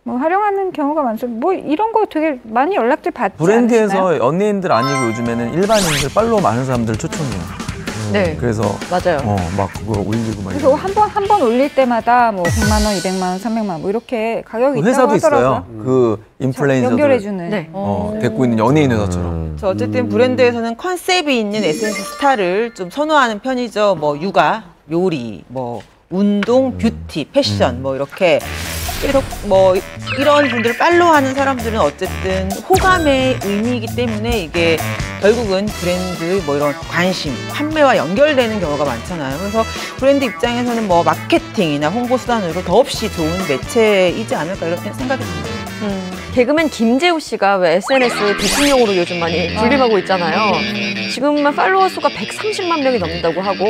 뭐 활용하는 경우가 많죠. 뭐 이런 거 되게 많이 연락들 받지 브랜드에서 않으시나요? 연예인들 아니고 요즘에는 일반인들 팔로워 많은 사람들 초청해요. 네. 그래서 맞아요. 막 그거 올리고 막. 그래서 한 번 올릴 때마다 뭐 100만 원, 200만 원, 300만 원 뭐 이렇게 가격이 있다고 회사도 하더라고요. 있어요. 그 인플루엔서들 연결해주는. 네. 데리고 있는 연예인 회사처럼. 어쨌든 브랜드에서는 컨셉이 있는 SNS 스타를 좀 선호하는 편이죠. 뭐 육아, 요리, 뭐 운동, 뷰티, 패션 뭐 이렇게 뭐 이런 분들을 팔로우하는 사람들은 어쨌든 호감의 의미이기 때문에 이게 결국은 브랜드 뭐 이런 관심, 판매와 연결되는 경우가 많잖아요. 그래서 브랜드 입장에서는 뭐 마케팅이나 홍보 수단으로 더없이 좋은 매체이지 않을까 이렇게 생각이 듭니다. 개그맨 김재우 씨가 왜 SNS 대통령으로 요즘 많이 불림하고 있잖아요. 지금만 팔로워 수가 130만 명이 넘는다고 하고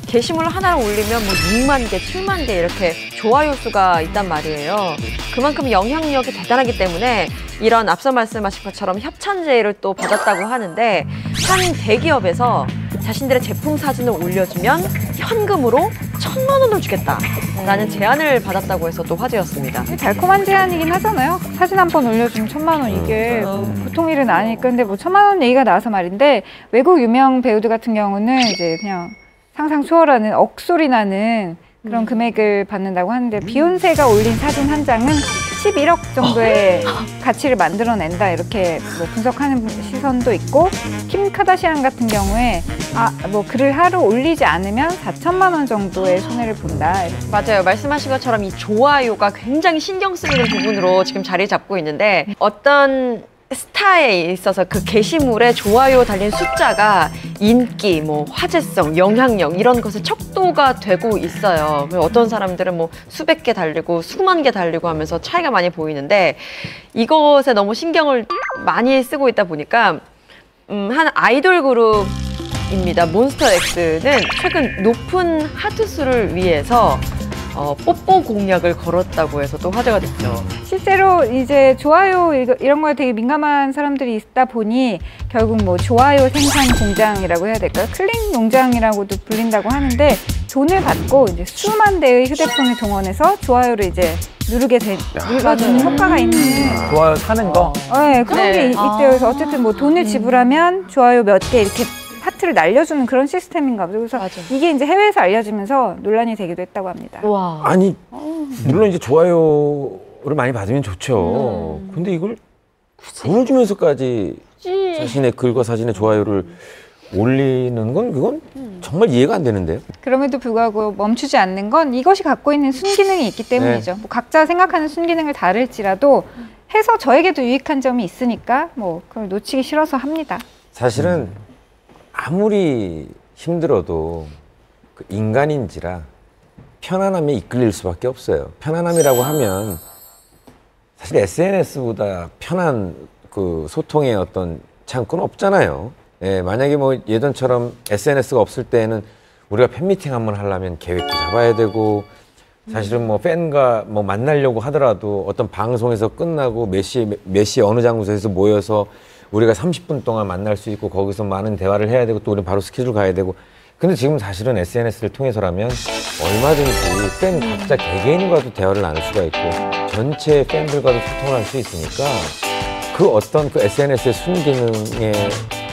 게시물 하나를 올리면 뭐 6만 개, 7만 개 이렇게 좋아요 수가 있단 말이에요. 그만큼 영향력이 대단하기 때문에 이런 앞서 말씀하신 것처럼 협찬 제의를 또 받았다고 하는데 한 대기업에서 자신들의 제품 사진을 올려주면 현금으로 1,000만 원을 주겠다라는 제안을 받았다고 해서 또 화제였습니다. 달콤한 제안이긴 하잖아요. 사진 한 번 올려주면 1,000만 원 이게 보통 일은 아니니까. 근데 뭐 1,000만 원 얘기가 나와서 말인데 외국 유명 배우들 같은 경우는 이제 그냥 상상 초월하는 억소리 나는 그런 금액을 받는다고 하는데 비욘세가 올린 사진 한 장은 11억 정도의 가치를 만들어낸다 이렇게 뭐 분석하는 시선도 있고 킴 카다시안 같은 경우에 뭐 글을 하루 올리지 않으면 4천만 원 정도의 손해를 본다. 맞아요. 말씀하신 것처럼 이 좋아요가 굉장히 신경 쓰이는 부분으로 지금 자리 잡고 있는데 어떤 스타에 있어서 그 게시물에 좋아요 달린 숫자가 인기, 뭐 화제성, 영향력 이런 것에 척도가 되고 있어요. 어떤 사람들은 뭐 수백 개 달리고 수만 개 달리고 하면서 차이가 많이 보이는데 이것에 너무 신경을 많이 쓰고 있다 보니까 한 아이돌 그룹입니다. 몬스타엑스는 최근 높은 하트 수를 위해서 뽀뽀 공약을 걸었다고 해서 또 화제가 됐죠. 실제로 이제 좋아요 이런 거에 되게 민감한 사람들이 있다 보니 결국 뭐 좋아요 생산 공장이라고 해야 될까요? 클릭 농장이라고도 불린다고 하는데 돈을 받고 이제 수만 대의 휴대폰을 동원해서 좋아요를 이제 눌러주는 효과가 있는 좋아요 사는 거? 네, 그런 게 있대요. 그래서 어쨌든 뭐 돈을 지불하면 좋아요 몇 개 이렇게 하트를 날려주는 그런 시스템인가 보죠. 그래서 이게 이제 해외에서 알려지면서 논란이 되기도 했다고 합니다. 와. 아니 물론 이제 좋아요를 많이 받으면 좋죠. 근데 이걸 돈을 주면서까지 자신의 글과 사진에 좋아요를 올리는 건 그건 정말 이해가 안 되는데요. 그럼에도 불구하고 멈추지 않는 건 이것이 갖고 있는 순기능이 있기 때문이죠. 뭐 각자 생각하는 순기능을 다를지라도 해서 저에게도 유익한 점이 있으니까 뭐 그걸 놓치기 싫어서 합니다. 사실은 아무리 힘들어도 그 인간인지라 편안함에 이끌릴 수밖에 없어요. 편안함이라고 하면 사실 SNS보다 편한 그 소통의 어떤 창구는 없잖아요. 예, 만약에 뭐 예전처럼 SNS가 없을 때는 우리가 팬미팅 한번 하려면 계획도 잡아야 되고 사실은 뭐 팬과 뭐 만나려고 하더라도 어떤 방송에서 끝나고 몇 시에 어느 장소에서 모여서 우리가 30분 동안 만날 수 있고 거기서 많은 대화를 해야 되고 또 우리는 바로 스케줄 가야 되고 근데 지금 사실은 SNS를 통해서라면 얼마든지 팬 각자 개개인과도 대화를 나눌 수가 있고 전체 팬들과도 소통을 할 수 있으니까 그 어떤 그 SNS의 순기능에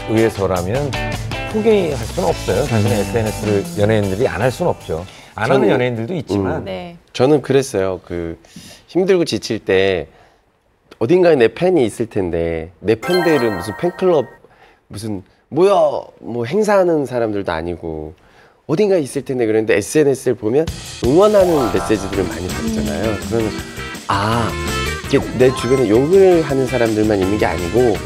의해서라면 포기할 수는 없어요. 사실은 SNS를 연예인들이 안 할 수는 없죠. 안 하는 연예인들도 있지만. 네. 저는 그랬어요. 그 힘들고 지칠 때 어딘가에 내 팬이 있을 텐데 내 팬들은 무슨 팬클럽 무슨 모여 뭐 행사하는 사람들도 아니고 어딘가에 있을 텐데 그런데 SNS를 보면 응원하는 메시지들을 많이 받잖아요. 그러면 아 이게 내 주변에 욕을 하는 사람들만 있는 게 아니고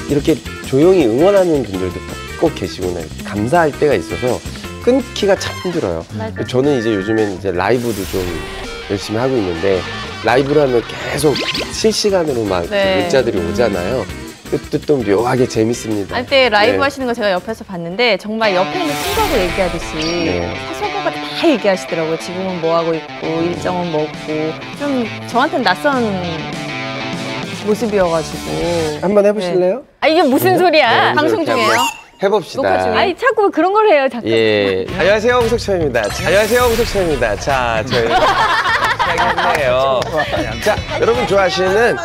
이렇게 조용히 응원하는 분들도 꼭 계시구나 감사할 때가 있어서 끊기가 참 힘들어요. 맞아. 저는 이제 요즘엔 이제 라이브도 좀 열심히 하고 있는데 라이브를 하면 계속 실시간으로 막 네. 문자들이 오잖아요. 그것도 또 묘하게 재밌습니다. 할 때 라이브 네. 하시는 거 제가 옆에서 봤는데 정말 옆에 있는 친구하고 얘기하듯이 네. 사소한 다 얘기하시더라고요. 지금은 뭐 하고 있고 일정은 뭐 없고 좀 저한테는 낯선 모습이어가지고 한번 해보실래요? 아 이게 무슨 소리야? 네, 방송 이렇게 중에요? 한번 해봅시다. 녹화 중에. 아니 자꾸 그런 걸 해요. 자꾸. 예. 안녕하세요, 홍석천입니다. 안녕하세요, 홍석천입니다. 자, 저희 시작했네요. 자, 여러분 좋아하시는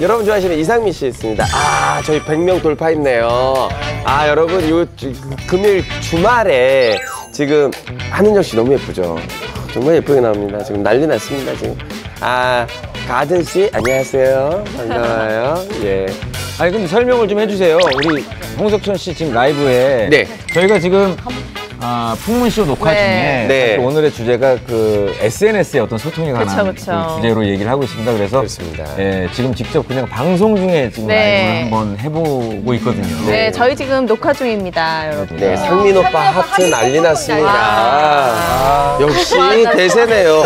여러분 좋아하시는 이상민 씨 있습니다. 아, 저희 100명 돌파했네요. 아, 여러분 요 금요일 주말에 지금 한은정 씨 너무 예쁘죠? 정말 예쁘게 나옵니다. 지금 난리 났습니다. 지금. 아, 가든 씨 안녕하세요. 반가워요. 예. 아니 근데 설명을 좀 해주세요. 우리 홍석천 씨 지금 라이브에 네. 저희가 지금 풍문쇼 녹화 네. 중에 네. 사실 오늘의 주제가 그 SNS의 어떤 소통에 관한 그쵸. 그 주제로 얘기를 하고 있습니다. 그래서 그렇습니다. 예, 지금 직접 그냥 방송 중에 지금 네. 라이브를 한번 해보고 있거든요. 네, 저희 지금 녹화 중입니다, 여러분. 네, 상민 오빠 하트 난리 났습니다. 역시 대세네요.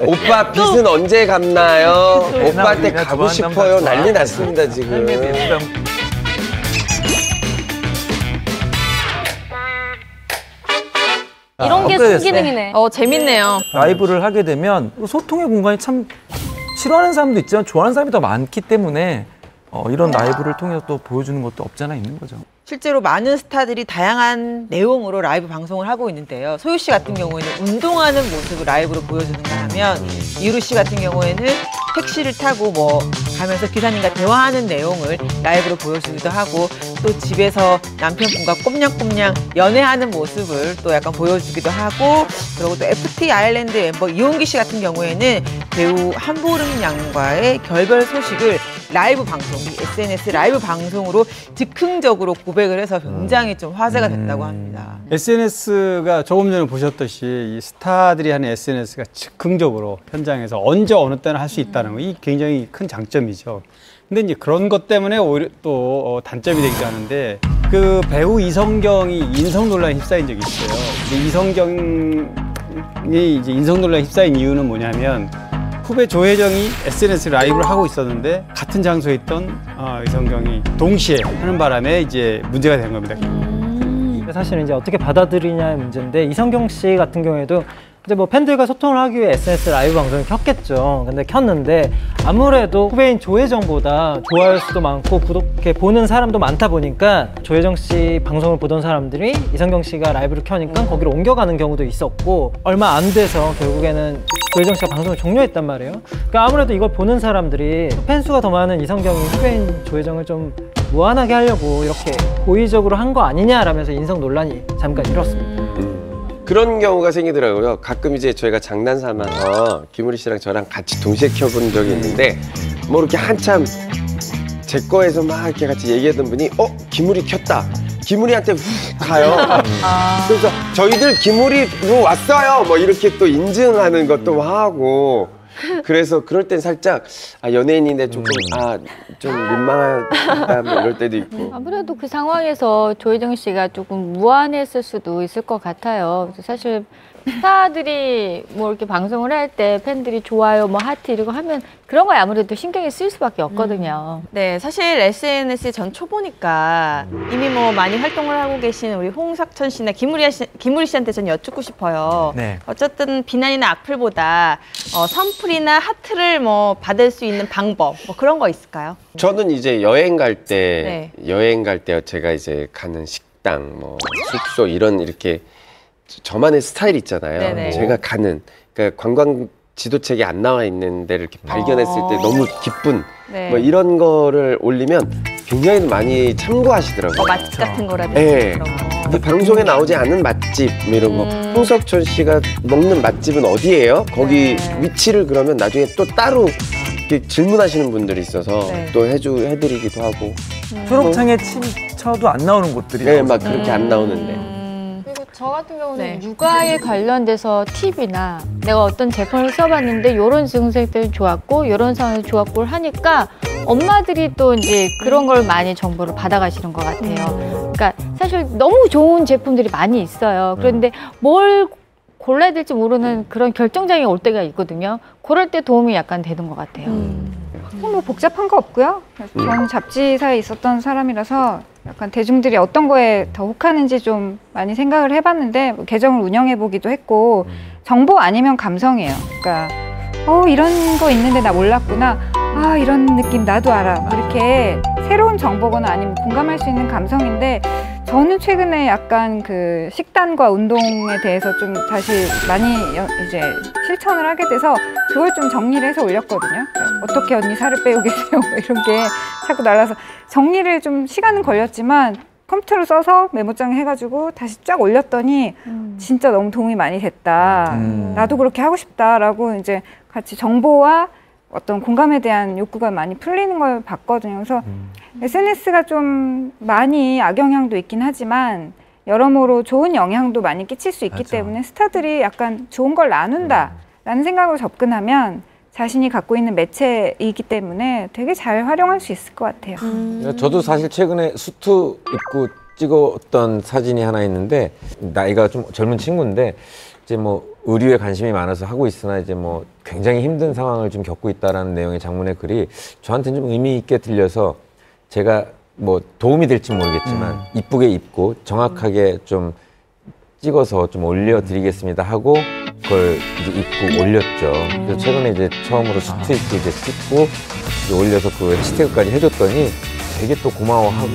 오빠 빚은 언제 갚나요? 오빠한테 가고 싶어요. 난리 났습니다, 지금. 이런 게 업그레이드 순기능이네. 재밌네요. 라이브를 하게 되면 소통의 공간이 참 싫어하는 사람도 있지만 좋아하는 사람이 더 많기 때문에 이런 라이브를 통해서 또 보여주는 것도 없잖아 있는 거죠. 실제로 많은 스타들이 다양한 내용으로 라이브 방송을 하고 있는데요. 소유 씨 같은 경우에는 운동하는 모습을 라이브로 보여주는가 하면 이루 씨 같은 경우에는 택시를 타고 뭐 가면서 기사님과 대화하는 내용을 라이브로 보여주기도 하고 또 집에서 남편분과 꼼냥꼼냥 연애하는 모습을 또 약간 보여주기도 하고 그리고 또 FT 아일랜드 멤버 이용기 씨 같은 경우에는 배우 한보름 양과의 결별 소식을 라이브 방송, SNS 라이브 방송으로 즉흥적으로 고백을 해서 굉장히 좀 화제가 됐다고 합니다. SNS가 조금 전에 보셨듯이 이 스타들이 하는 SNS가 즉흥적으로 현장에서 언제 어느 때나 할 수 있다는 거, 이 굉장히 큰 장점이죠. 근데 이제 그런 것 때문에 오히려 또 단점이 되기도 하는데 그 배우 이성경이 인성 논란에 휩싸인 적이 있어요. 근데 이성경이 이제 인성 논란에 휩싸인 이유는 뭐냐면 후배 조혜정이 SNS 라이브를 하고 있었는데 같은 장소에 있던 이성경이 동시에 하는 바람에 이제 문제가 된 겁니다. 사실은 이제 어떻게 받아들이냐의 문제인데 이성경 씨 같은 경우에도 이제 뭐 팬들과 소통을 하기 위해 SNS 라이브 방송을 켰겠죠. 근데 켰는데 아무래도 후배인 조혜정보다 좋아요 수도 많고 구독해 보는 사람도 많다 보니까 조혜정 씨 방송을 보던 사람들이 이성경 씨가 라이브를 켜니까 거기로 옮겨가는 경우도 있었고 얼마 안 돼서 결국에는 조혜정 씨가 방송을 종료했단 말이에요. 그러니까 아무래도 이걸 보는 사람들이 팬수가 더 많은 이성경이 후배인 조혜정을 좀 무한하게 하려고 이렇게 고의적으로 한 거 아니냐라면서 인성 논란이 잠깐 일었습니다. 그런 경우가 생기더라고요. 가끔 이제 저희가 장난 삼아서 김우리 씨랑 저랑 같이 동시에 켜본 적이 있는데 뭐 이렇게 한참 제 거에서 막 이렇게 같이 얘기하던 분이 김우리 켰다. 김우리한테 훅 가요. 그래서 저희들 김우리로 왔어요. 뭐 이렇게 또 인증하는 것도 하고. 그래서 그럴 땐 살짝 연예인인데 조금 좀 민망하다 뭐 이럴 때도 있고. 아무래도 그 상황에서 조혜정 씨가 조금 무안했을 수도 있을 것 같아요. 사실 스타들이 뭐 이렇게 방송을 할 때 팬들이 좋아요, 뭐 하트 이러고 하면 그런 거에 아무래도 신경이 쓰일 수밖에 없거든요. 네, 사실 SNS 전 초보니까 이미 뭐 많이 활동을 하고 계신 우리 홍석천 씨나 김우리 씨한테 전 여쭙고 싶어요. 네. 어쨌든 비난이나 악플보다 선플이나 하트를 뭐 받을 수 있는 방법 뭐 그런 거 있을까요? 저는 이제 여행 갈 때 제가 이제 가는 식당, 뭐 숙소 이렇게 저만의 스타일 있잖아요. 네네. 제가 가는 그러니까 관광 지도책에 안 나와 있는 데를 이렇게 발견했을 때 너무 기쁜 뭐 이런 거를 올리면 굉장히 많이 참고하시더라고요. 맛집 같은 거라든지 네. 그런 거. 이 방송에 나오지 않은 맛집 뭐 이런 거. 홍석천 씨가 먹는 맛집은 어디예요? 거기 위치를 그러면 나중에 또 따로 이렇게 질문하시는 분들이 있어서 또 해드리기도 하고. 초록창에 쳐도 안 나오는 곳들이 네, 막 그렇게 안 나오는데. 그리고 저 같은 경우는 육아에 관련돼서 팁이나 내가 어떤 제품을 써봤는데 이런 증상 때문에 좋았고 이런 상황에서 좋았고 하니까 엄마들이 또 이제 그런 걸 많이 정보를 받아가시는 것 같아요. 그러니까 사실 너무 좋은 제품들이 많이 있어요. 그런데 뭘 골라야 될지 모르는 그런 결정장애 올 때가 있거든요. 그럴 때 도움이 약간 되는 것 같아요. 뭐 복잡한 거 없고요. 저는 잡지사에 있었던 사람이라서 약간 대중들이 어떤 거에 더 혹하는지 좀 많이 생각을 해봤는데 계정을 운영해보기도 했고 정보 아니면 감성이에요. 그러니까 이런 거 있는데 나 몰랐구나. 이런 느낌 나도 알아. 이렇게 새로운 정보거나 아니면 공감할 수 있는 감성인데 저는 최근에 약간 그 식단과 운동에 대해서 좀 다시 많이 이제 실천을 하게 돼서 그걸 좀 정리를 해서 올렸거든요. 어떻게 언니 살을 빼고 계세요? 이런 게 자꾸 날라서 정리를 좀 시간은 걸렸지만 컴퓨터로 써서 메모장에 해가지고 다시 쫙 올렸더니 진짜 너무 도움이 많이 됐다. 나도 그렇게 하고 싶다라고 이제 같이 정보와 어떤 공감에 대한 욕구가 많이 풀리는 걸 봤거든요. 그래서 SNS가 좀 많이 악영향도 있긴 하지만 여러모로 좋은 영향도 많이 끼칠 수 있기 때문에 스타들이 약간 좋은 걸 나눈다라는 생각으로 접근하면 자신이 갖고 있는 매체이기 때문에 되게 잘 활용할 수 있을 것 같아요. 저도 사실 최근에 수트 입고 찍었던 사진이 하나 있는데 나이가 좀 젊은 친구인데 이제 뭐 의류에 관심이 많아서 하고 있으나 이제 뭐 굉장히 힘든 상황을 좀 겪고 있다라는 내용의 장문의 글이 저한테는 좀 의미 있게 들려서 제가 뭐 도움이 될지 모르겠지만 이쁘게 입고 정확하게 좀 찍어서 좀 올려드리겠습니다 하고 그걸 이제 입고 올렸죠. 그래서 최근에 이제 처음으로 수트 입고 이제 찍고 이제 올려서 그 해시태그까지 해줬더니 되게 또 고마워하고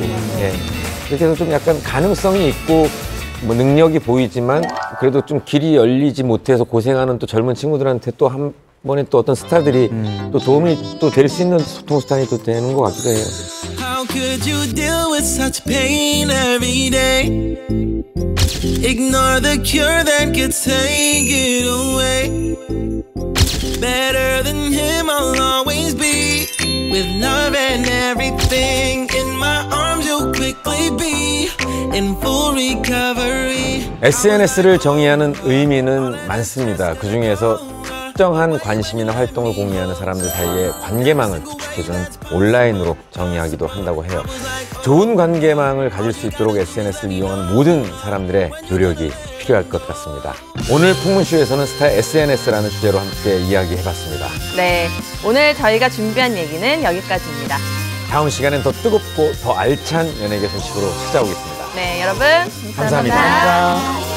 이렇게 해서 좀 약간 가능성이 있고 뭐 능력이 보이지만 그래도 좀 길이 열리지 못해서 고생하는 또 젊은 친구들한테 또 한 번에 또 어떤 스타들이 또 도움이 또 될 수 있는 소통 수단이 또 되는 것 같기도 해요. How could you deal with such pain every day? Ignore the cure that could take it away. Better than him I'll always be. With love and everything in my arms you'll quickly be in full recovery. SNS를 정의하는 의미는 많습니다. 그중에서 특정한 관심이나 활동을 공유하는 사람들 사이에 관계망을 구축해주는 온라인으로 정의하기도 한다고 해요. 좋은 관계망을 가질 수 있도록 SNS를 이용하는 모든 사람들의 노력이 필요할 것 같습니다. 오늘 풍문쇼에서는 스타의 SNS라는 주제로 함께 이야기해봤습니다. 네, 오늘 저희가 준비한 얘기는 여기까지입니다. 다음 시간엔 더 뜨겁고 더 알찬 연예계 소식으로 찾아오겠습니다. 네, 여러분 감사합니다.